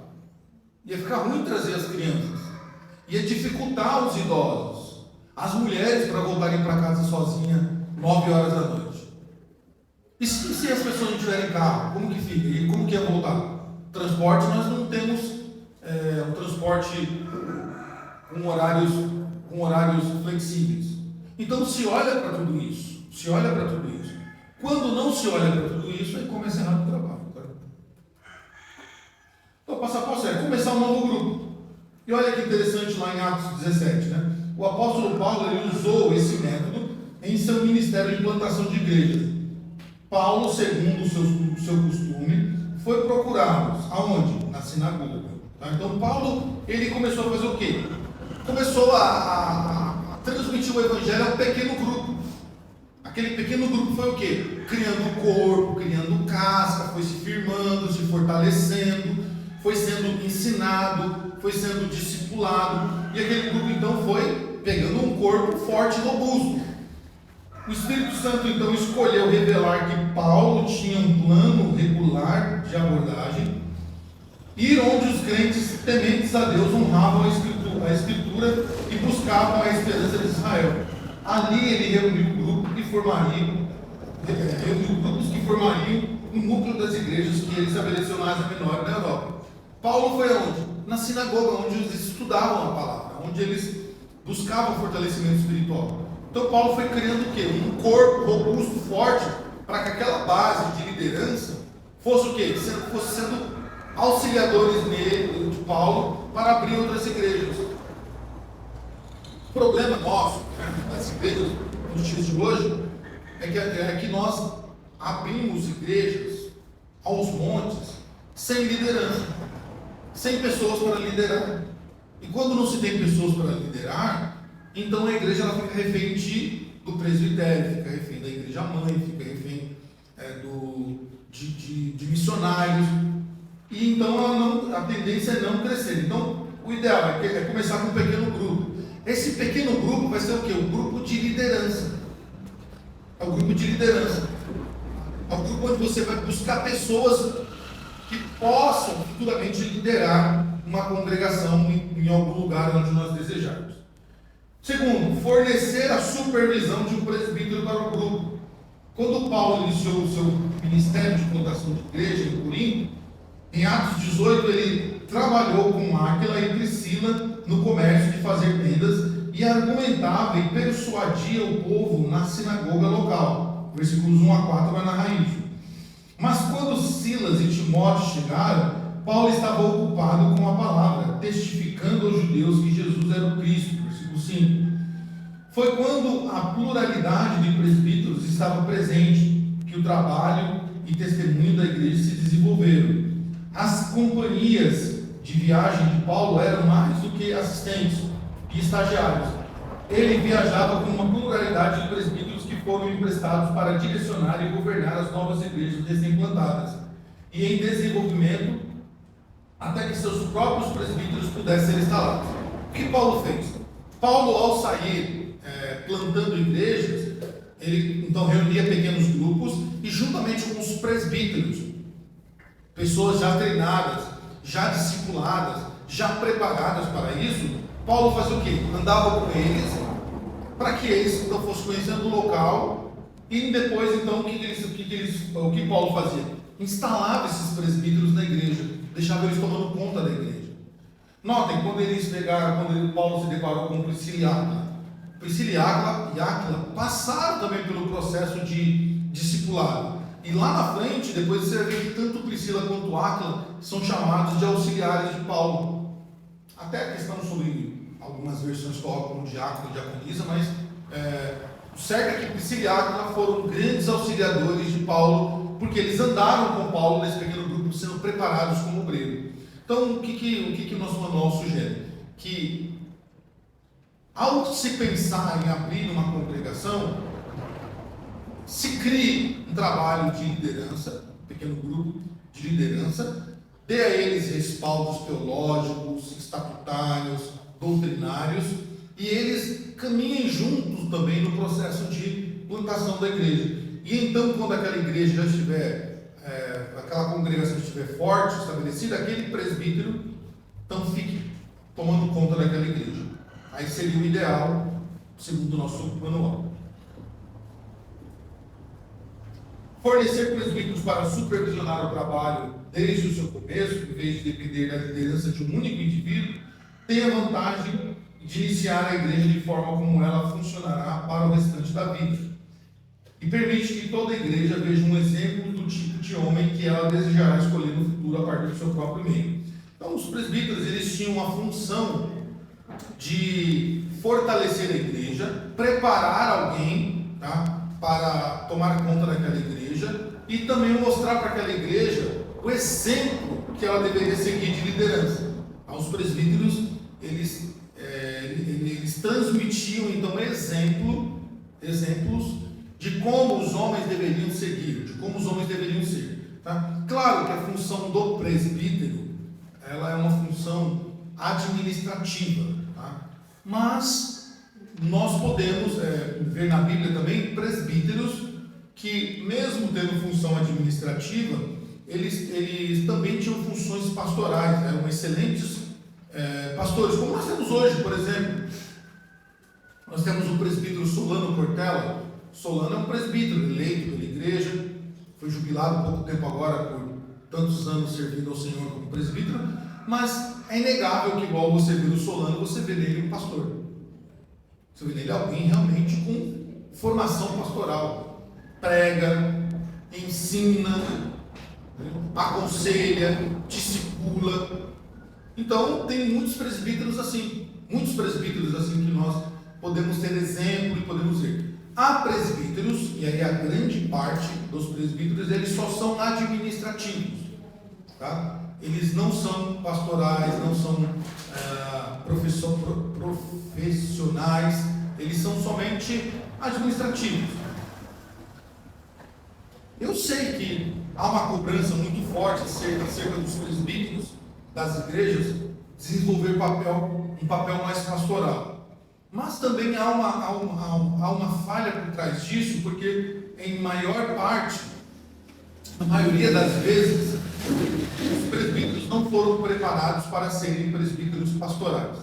Ia ficar ruim trazer as crianças. Ia dificultar os idosos. as mulheres para voltarem para casa sozinha 9 horas da noite. E se as pessoas não tiverem carro, como que fica? E como que é voltar? Transporte, nós não temos um transporte com horários flexíveis. Então se olha para tudo isso. Quando não se olha para tudo isso, aí começa errado o trabalho. Então, passo a passo é começar um novo grupo. E olha que interessante lá em Atos 17, né? O apóstolo Paulo ele usou esse método em seu ministério de plantação de igrejas. Paulo, segundo o seu costume, foi procurá-los. Aonde? Na sinagoga. Tá? Então Paulo ele começou a fazer o quê? Começou a transmitir o evangelho a um pequeno grupo. Aquele pequeno grupo foi o quê? Criando corpo, criando casca, foi se firmando, se fortalecendo, foi sendo ensinado, foi sendo discipulado, e aquele grupo então foi pegando um corpo forte e robusto. O Espírito Santo então escolheu revelar que Paulo tinha um plano regular de abordagem, ir onde os crentes tementes a Deus honravam a Escritura e buscavam a esperança de Israel. Ali ele reuniu grupos que formariam o núcleo das igrejas que ele estabeleceu na Ásia Menor e na Europa. Paulo foi aonde? Na sinagoga, onde eles estudavam a palavra, onde eles buscavam fortalecimento espiritual. Então Paulo foi criando o quê? Um corpo robusto, forte, para que aquela base de liderança fosse o quê? Fosse sendo auxiliadores de Paulo para abrir outras igrejas. O problema nosso, das igrejas nos dias de hoje, é que nós abrimos igrejas aos montes sem liderança, sem pessoas para liderar. E quando não se tem pessoas para liderar, então a igreja ela fica refém do presbitério, fica refém da igreja mãe, fica refém de missionários. E então a tendência é não crescer. Então o ideal é começar com um pequeno grupo. Esse pequeno grupo vai ser o quê? Um grupo de liderança. É o grupo de liderança. É o grupo onde você vai buscar pessoas que possam futuramente liderar uma congregação em algum lugar onde nós desejarmos. Segundo, fornecer a supervisão de um presbítero para o grupo. Quando Paulo iniciou o seu ministério de plantação de igreja em Corinto, em Atos 18 ele trabalhou com Áquila e Priscila no comércio de fazer vendas e argumentava e persuadia o povo na sinagoga local. Versículos 1 a 4 vai narrar isso. Mas quando Silas e Timóteo chegaram, Paulo estava ocupado com a palavra, testificando aos judeus que Jesus era o Cristo. Versículo 5. Foi quando a pluralidade de presbíteros estava presente que o trabalho e testemunho da igreja se desenvolveram. As companhias de viagem de Paulo eram mais do que assistentes e estagiários. Ele viajava com uma pluralidade de presbíteros que foram emprestados para direcionar e governar as novas igrejas recém-plantadas e em desenvolvimento até que seus próprios presbíteros pudessem ser instalados. O que Paulo fez? Paulo, ao sair plantando igrejas, ele então reunia pequenos grupos e juntamente com os presbíteros, pessoas já treinadas, já discipuladas, já preparadas para isso, Paulo fazia o quê? Andava com eles, para que eles então fossem conhecendo o local, e depois então o que Paulo fazia? Instalava esses presbíteros na igreja, deixava eles tomando conta da igreja. Notem, quando Paulo se deparou com Priscila e Áquila passaram também pelo processo de discipulado. E lá na frente, depois você vê que tanto Priscila quanto Áquila são chamados de auxiliares de Paulo. Até a questão sobre algumas versões colocam como diácono e diaconisa, mas o certo é que Priscila e Áquila foram grandes auxiliadores de Paulo, porque eles andaram com Paulo nesse pequeno grupo, sendo preparados como obreiro. Então, o que o nosso manual sugere? Que ao se pensar em abrir uma congregação, se crie um trabalho de liderança, um pequeno grupo de liderança, dê a eles respaldos teológicos, estatutários, doutrinários, e eles caminhem juntos também no processo de plantação da igreja. E então, quando aquela igreja já estiver, aquela congregação estiver forte, estabelecida, aquele presbítero então fique tomando conta daquela igreja. Aí seria o ideal segundo o nosso manual. Fornecer presbíteros para supervisionar o trabalho desde o seu começo, em vez de depender da liderança de um único indivíduo, tem a vantagem de iniciar a igreja de forma como ela funcionará para o restante da vida. E permite que toda a igreja veja um exemplo do tipo de homem que ela desejará escolher no futuro a partir do seu próprio meio. Então, os presbíteros, eles tinham a função de fortalecer a igreja, preparar alguém, tá, para tomar conta daquela igreja e também mostrar para aquela igreja o exemplo que ela deveria seguir de liderança. Os presbíteros, eles transmitiam então exemplos de como os homens deveriam seguir, de como os homens deveriam ser. Tá? Claro que a função do presbítero, ela é uma função administrativa, tá? Mas nós podemos ver na Bíblia também presbíteros que, mesmo tendo função administrativa, eles também tinham funções pastorais, eram excelentes pastores, como nós temos hoje, por exemplo. Nós temos o presbítero Solano Cortella. Solano é um presbítero eleito pela igreja, foi jubilado há pouco tempo agora por tantos anos servindo ao Senhor como presbítero, mas é inegável que, igual você vê no Solano, você vê nele um pastor. Você vê nele alguém realmente com formação pastoral. Prega, ensina, aconselha, discipula. Então, tem muitos presbíteros assim que nós podemos ter exemplo e podemos ver. Há presbíteros, e aí a grande parte dos presbíteros, eles só são administrativos, tá? Eles não são pastorais, não são profissionais, eles são somente administrativos. Eu sei que há uma cobrança muito forte acerca dos presbíteros das igrejas desenvolver um papel mais pastoral. Mas também há uma falha por trás disso, porque em maior parte, a maioria das vezes, os presbíteros não foram preparados para serem presbíteros pastorais.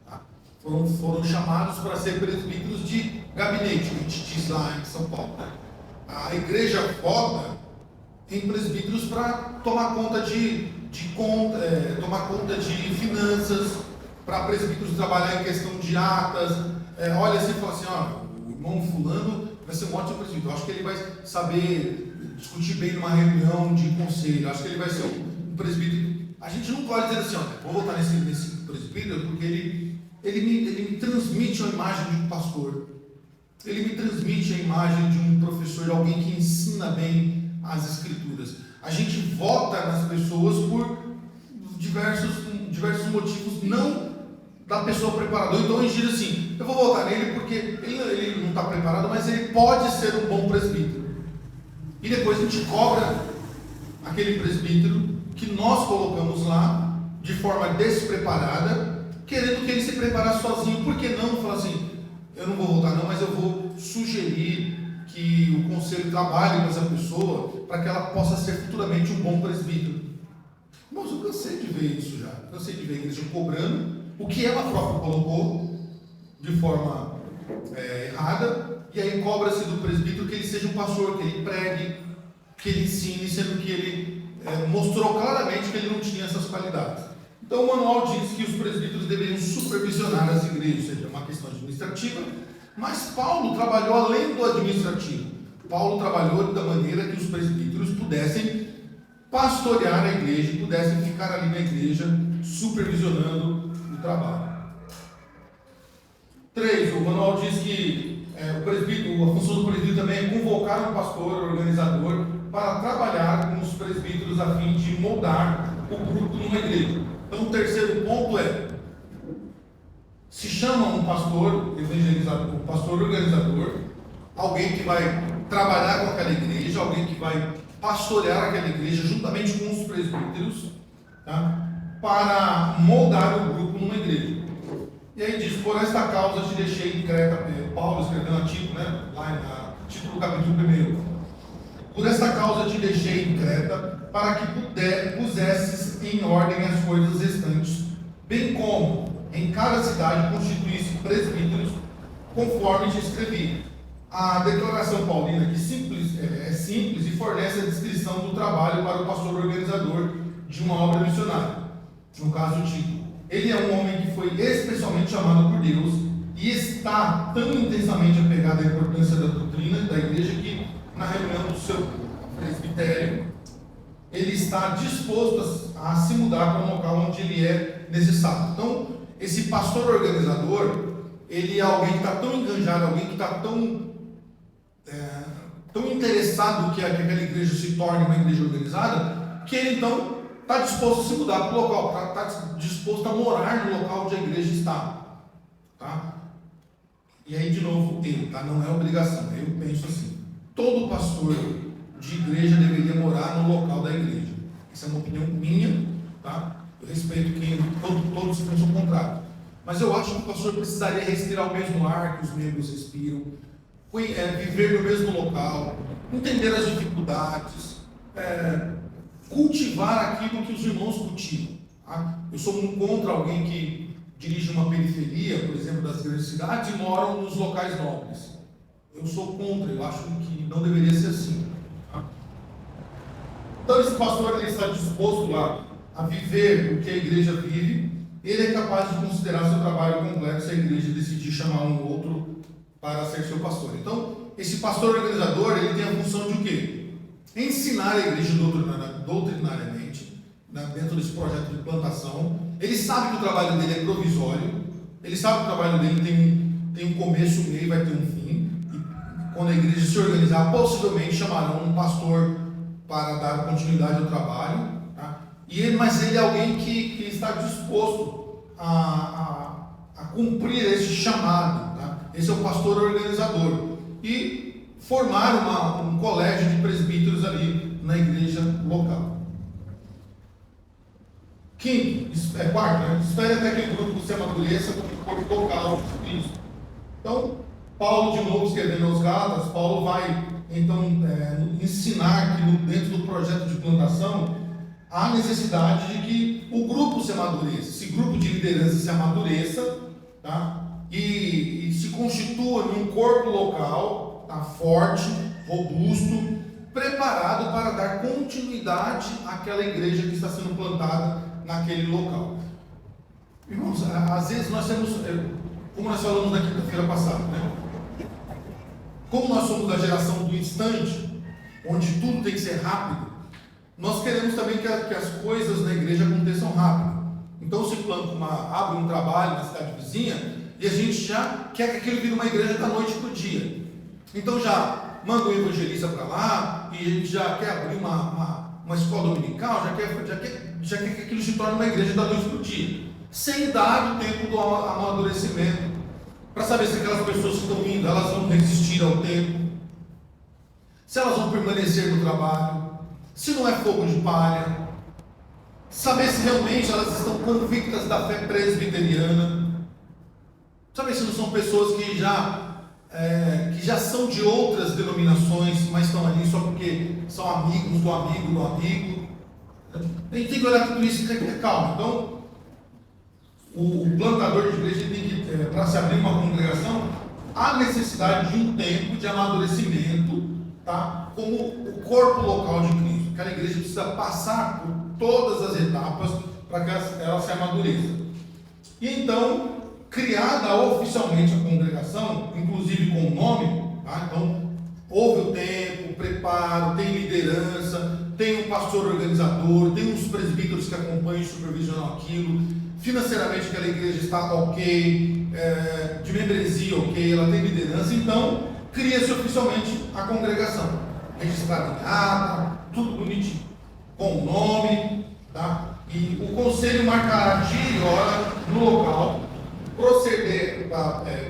Tá? Foram chamados para ser presbíteros de gabinete, a gente diz lá em São Paulo. A igreja foca em presbíteros para tomar conta de finanças, para presbíteros trabalhar em questão de atas. Olha assim e fala assim, o irmão fulano vai ser um ótimo presbítero. Eu acho que ele vai saber discutir bem numa reunião de conselho. Eu acho que ele vai ser um presbítero. A gente não pode dizer assim, vou voltar nesse presbítero porque ele me transmite a imagem de um pastor. Ele me transmite a imagem de um professor, de alguém que ensina bem as escrituras. A gente vota nas pessoas por diversos motivos, não da pessoa preparada. Então a gente diz assim, eu vou votar nele porque ele não está preparado, mas ele pode ser um bom presbítero. E depois a gente cobra aquele presbítero que nós colocamos lá de forma despreparada, querendo que ele se preparasse sozinho. Por que não falar assim, eu não vou votar não, mas eu vou sugerir que o conselho trabalhe com essa pessoa para que ela possa ser futuramente um bom presbítero. Mas eu cansei de ver isso já. Cansei de ver a igreja cobrando o que ela própria colocou de forma errada, e aí cobra-se do presbítero que ele seja um pastor, que ele pregue, que ele ensine, sendo que ele mostrou claramente que ele não tinha essas qualidades. Então o manual diz que os presbíteros deveriam supervisionar as igrejas, ou seja, é uma questão administrativa, mas Paulo trabalhou além do administrativo. Paulo trabalhou da maneira que os presbíteros pudessem pastorear a igreja, pudessem ficar ali na igreja supervisionando o trabalho. 3. O manual diz que a função do presbítero também é convocar um pastor organizador para trabalhar com os presbíteros a fim de moldar o grupo numa igreja. Então o terceiro ponto se chama um pastor evangelizador, um pastor organizador, alguém que vai trabalhar com aquela igreja, alguém que vai pastorear aquela igreja juntamente com os presbíteros, tá? Para moldar o grupo numa igreja. E aí diz, por esta causa te deixei em Creta, Paulo escrevendo a Tito, lá em Tito, capítulo 1. Por esta causa te deixei em Creta, para que pusesses em ordem as coisas restantes, bem como em cada cidade constituísse presbíteros, conforme te escrevi. A declaração paulina aqui é simples e fornece a descrição do trabalho para o pastor organizador de uma obra missionária. No caso, Tito. Ele é um homem que foi especialmente chamado por Deus e está tão intensamente apegado à importância da doutrina da igreja que, na reunião do seu presbitério, ele está disposto a se mudar para um local onde ele é necessário. Então, esse pastor organizador, ele é alguém que está tão enganjado, alguém que está tão interessado que aquela igreja se torne uma igreja organizada, que ele então está disposto a se mudar para o local, está disposto a morar no local onde a igreja está. Tá? E aí, de novo, não é obrigação. Eu penso assim: todo pastor de igreja deveria morar no local da igreja. Essa é uma opinião minha, tá? Eu respeito quem todos pensam o contrário. Mas eu acho que o pastor precisaria respirar o mesmo ar que os membros respiram, viver no mesmo local, entender as dificuldades, cultivar aquilo que os irmãos cultivam. Tá? Eu sou contra alguém que dirige uma periferia, por exemplo, das grandes cidades e moram nos locais nobres. Eu sou contra, eu acho que não deveria ser assim. Tá? Então esse pastor ele está disposto a viver o que a igreja vive. Ele é capaz de considerar seu trabalho completo se a igreja decidir chamar um outro para ser seu pastor. Então, esse pastor organizador, ele tem a função de o quê? Ensinar a igreja doutrinariamente, dentro desse projeto de plantação. Ele sabe que o trabalho dele é provisório, ele sabe que o trabalho dele tem um começo, um meio e vai ter um fim. E quando a igreja se organizar, possivelmente chamarão um pastor para dar continuidade ao trabalho. Tá? Mas ele é alguém que está disposto a cumprir esse chamado. Tá? Esse é o pastor organizador. E formar um colégio de presbíteros ali na igreja local. Quarto, né? Espere até que o grupo se amadureça como corpo local de Cristo. Então, Paulo, de novo, escrevendo aos Gálatas, Paulo vai, então, ensinar que dentro do projeto de plantação há necessidade de que o grupo se amadureça, esse grupo de liderança se amadureça, tá? E se constitua num corpo local, tá? Forte, robusto, preparado para dar continuidade àquela igreja que está sendo plantada naquele local. Irmãos, às vezes nós temos, como nós falamos na quinta-feira passada, né? Como nós somos da geração do instante, onde tudo tem que ser rápido, nós queremos também que as coisas na igreja aconteçam rápido. Então se planta abre um trabalho na cidade vizinha e a gente já quer que aquilo vire uma igreja da noite para o dia. Então já manda um evangelista para lá e a gente já quer abrir uma escola dominical, já quer que aquilo se torne uma igreja da noite para o dia, sem dar o tempo do amadurecimento, para saber se aquelas pessoas que estão vindo, elas vão resistir ao tempo, se elas vão permanecer no trabalho, se não é fogo de palha, saber se realmente elas estão convictas da fé presbiteriana, saber se não são pessoas que já são de outras denominações, mas estão ali só porque são amigos do amigo do amigo. A gente tem que olhar tudo isso e ter calma. Então, o plantador de igreja tem que, para se abrir uma congregação, há necessidade de um tempo de amadurecimento, tá? Como o corpo local de Cristo. Aquela igreja precisa passar por todas as etapas para que ela se amadureça. E então, criada oficialmente a congregação, inclusive com o nome, tá? Então, houve o tempo, o preparo, tem liderança, tem um pastor organizador, tem uns presbíteros que acompanham e supervisionam aquilo, financeiramente aquela igreja está ok, de membresia ok, ela tem liderança, então cria-se oficialmente a congregação, registrada em ata, tudo bonitinho, com o nome, tá? E o conselho marcará dia e hora no local,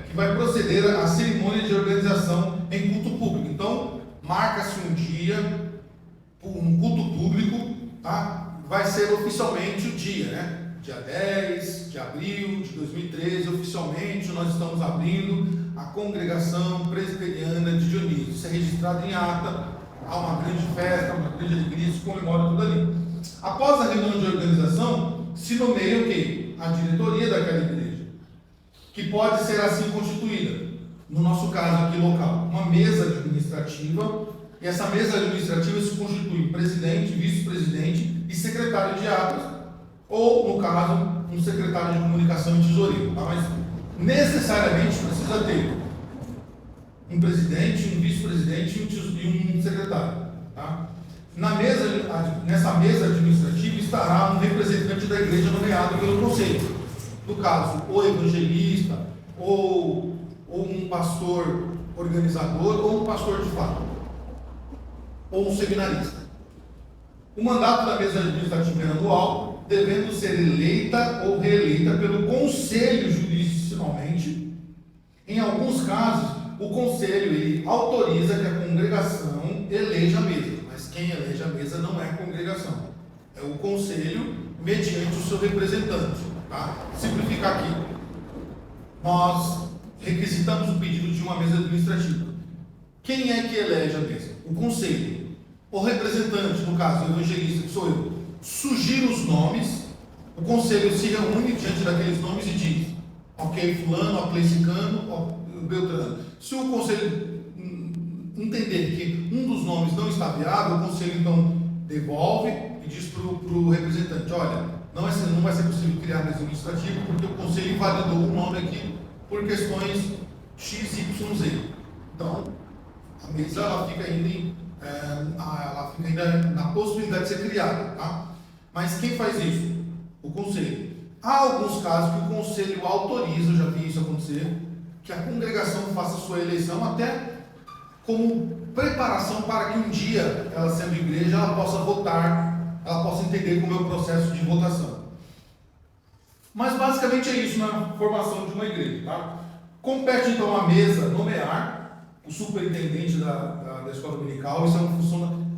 que vai proceder à cerimônia de organização em culto público. Então, marca-se um dia, um culto público, tá? Vai ser oficialmente o dia, né? Dia 10 de abril de 2013, oficialmente nós estamos abrindo a congregação presbiteriana de Dionísio. Isso é registrado em ata, há uma grande festa, uma grande alegria, se comemora tudo ali. Após a reunião de organização, se nomeia o quê? A diretoria daquela igreja, que pode ser assim constituída no nosso caso aqui local, uma mesa administrativa, e essa mesa administrativa se constitui presidente, vice-presidente e secretário de atas, ou, no caso, um secretário de comunicação e tesoureiro, tá? Mas necessariamente precisa ter um presidente, um vice-presidente e um secretário, tá? Nessa mesa administrativa estará um representante da igreja nomeado pelo conselho. No caso, ou evangelista, ou um pastor organizador, ou um pastor de fato, ou um seminarista. O mandato da mesa administrativa é anual, devendo ser eleita ou reeleita pelo conselho jurisdicionalmente. Em alguns casos, o conselho ele autoriza que a congregação eleja a mesa, mas quem elege a mesa não é a congregação, é o conselho mediante o seu representante. Tá? Simplificar aqui, nós requisitamos o pedido de uma mesa administrativa. Quem é que elege a mesa? O conselho. O representante, no caso, o evangelista, que sou eu, sugira os nomes, o conselho se reúne diante daqueles nomes e diz: ok, fulano, ok, cicano, beltrano. Se o conselho entender que um dos nomes não está viável, o conselho então devolve e diz para o representante: olha, não vai ser possível criar mesa administrativa porque o conselho invalidou o nome aqui por questões X, Y, Z. Então, a mesa ela fica ainda na possibilidade de ser criada, tá? Mas quem faz isso? O conselho. Há alguns casos que o conselho autoriza, eu já vi isso acontecer, que a congregação faça sua eleição até como preparação para que um dia, ela sendo igreja, ela possa votar, ela possa entender como é o processo de votação. Mas basicamente é isso na formação de uma igreja, tá? Compete então à mesa nomear o superintendente da escola dominical, isso é uma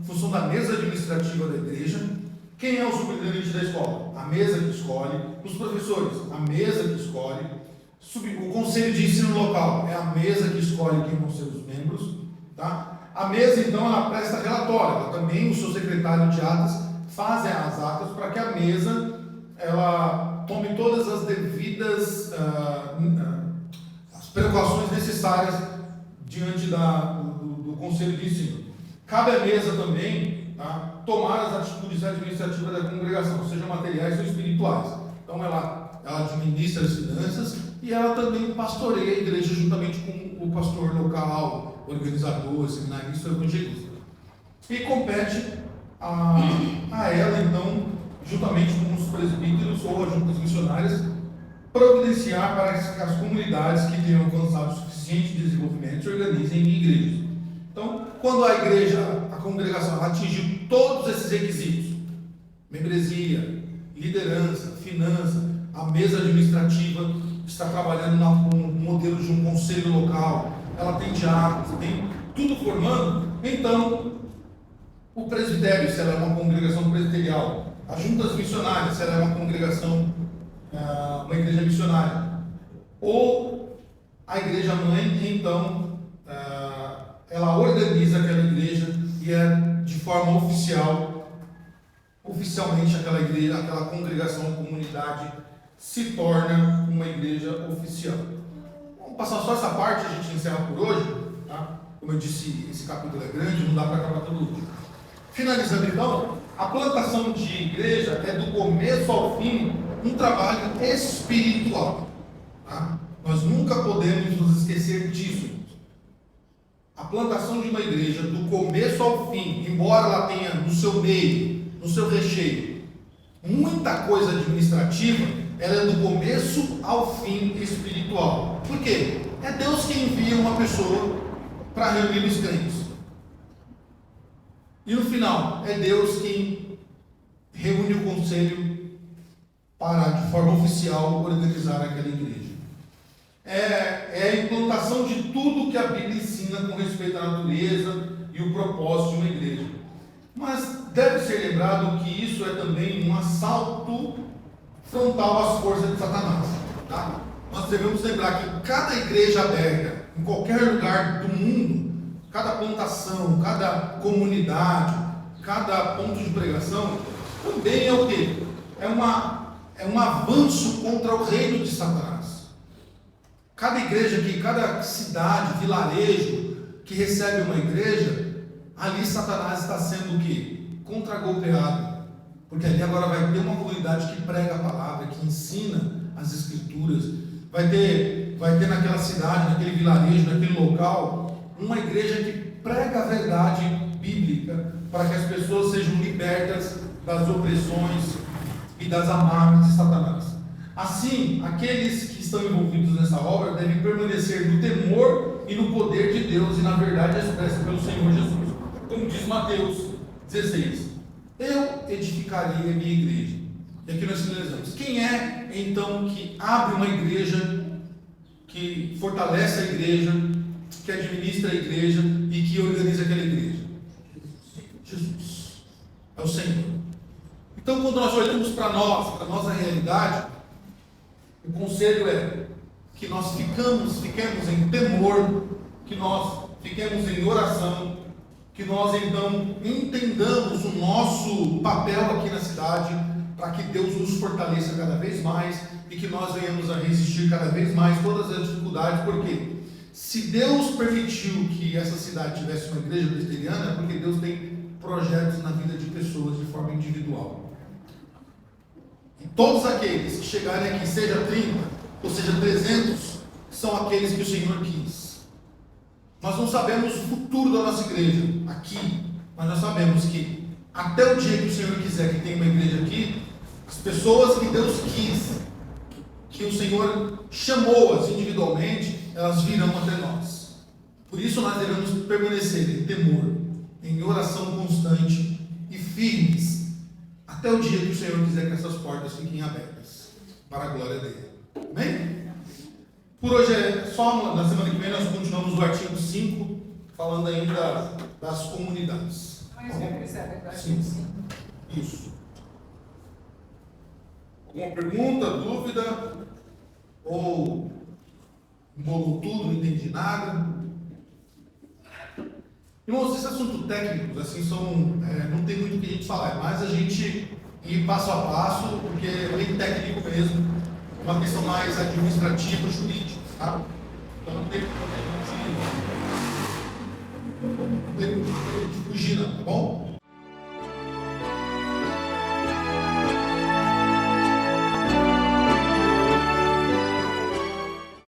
função da mesa administrativa da igreja. Quem é o superintendente da escola? A mesa que escolhe. Os professores, a mesa que escolhe. O conselho de ensino local é a mesa que escolhe quem vão ser os membros, tá? A mesa então ela presta relatório, ela também, o seu secretário de atas fazem as atas para que a mesa ela tome todas as devidas as precauções necessárias diante do conselho de ensino. Cabe à mesa também, tá, tomar as atitudes administrativas da congregação, sejam materiais ou espirituais. Então ela administra as finanças e ela também pastoreia a igreja juntamente com o pastor local, organizador, seminarista ou evangelista. E compete a ela então, juntamente com os presbíteros ou as juntas missionárias, providenciar para que as comunidades que tenham alcançado o suficiente desenvolvimento se organizem em igrejas. Então, quando a igreja, a congregação atingiu todos esses requisitos, membresia, liderança, finança, a mesa administrativa está trabalhando no modelo de um conselho local, ela tem diáconos, tem tudo formando, então o presbitério, se ela é uma congregação presbiterial, as juntas missionárias, se ela é uma congregação, uma igreja missionária, ou a igreja mãe, então ela organiza aquela igreja e é de forma oficialmente aquela igreja, aquela congregação, comunidade se torna uma igreja oficial. Vamos passar só essa parte, a gente encerra por hoje, tá? Como eu disse, esse capítulo é grande, não dá para acabar tudo hoje. Finalizando então, a plantação de igreja é do começo ao fim um trabalho espiritual, tá? Nós nunca podemos nos esquecer disso. A plantação de uma igreja, do começo ao fim, embora ela tenha no seu meio, no seu recheio, muita coisa administrativa, ela é do começo ao fim espiritual. Por quê? É Deus quem envia uma pessoa para reunir os crentes. E no final, é Deus quem reúne o conselho para, de forma oficial, organizar aquela igreja. É a implantação de tudo que a Bíblia ensina com respeito à natureza e o propósito de uma igreja. Mas deve ser lembrado que isso é também um assalto frontal às forças de Satanás. Tá? Nós devemos lembrar que cada igreja aberta, em qualquer lugar do mundo, cada plantação, cada comunidade, cada ponto de pregação, também é o quê? É um avanço contra o reino de Satanás. Cada igreja aqui, cada cidade, vilarejo que recebe uma igreja, ali Satanás está sendo o quê? Contragolpeado. Porque ali agora vai ter uma comunidade que prega a palavra, que ensina as escrituras. Vai ter naquela cidade, naquele vilarejo, naquele local, uma igreja que prega a verdade bíblica para que as pessoas sejam libertas das opressões e das amarras de Satanás. Assim, aqueles que estão envolvidos nessa obra devem permanecer no temor e no poder de Deus e na verdade expressa pelo Senhor Jesus. Como diz Mateus 16: eu edificarei a minha igreja. E aqui nós finalizamos. Quem é então que abre uma igreja, que fortalece a igreja, que administra a igreja e que organiza aquela igreja? Jesus. É o Senhor. Então, quando nós olhamos para nós, para a nossa realidade, o conselho é que nós fiquemos em temor, que nós fiquemos em oração, que nós então entendamos o nosso papel aqui na cidade, para que Deus nos fortaleça cada vez mais e que nós venhamos a resistir cada vez mais todas as dificuldades, porque se Deus permitiu que essa cidade tivesse uma igreja presbiteriana, é porque Deus tem projetos na vida de pessoas de forma individual. E todos aqueles que chegarem aqui, seja 30 ou seja 300, são aqueles que o Senhor quis. Nós não sabemos o futuro da nossa igreja aqui, mas nós sabemos que até o dia que o Senhor quiser que tenha uma igreja aqui, as pessoas que Deus quis, que o Senhor chamou-as individualmente, elas virão até nós. Por isso nós devemos permanecer em temor, em oração constante e firmes, até o dia que o Senhor quiser que essas portas fiquem abertas, para a glória dele. Amém? Por hoje é só, na semana que vem nós continuamos o artigo 5, falando ainda das comunidades. Mas eu queria saber do artigo 5. Isso. Alguma pergunta, dúvida? Ou embolou tudo, não entendi nada? Irmãos, esses assuntos técnicos, assim, não tem muito o que a gente falar, é mais a gente ir passo a passo, porque é bem técnico mesmo, uma questão mais administrativa, jurídica, tá? Então não tem como a gente fugir não, tá bom?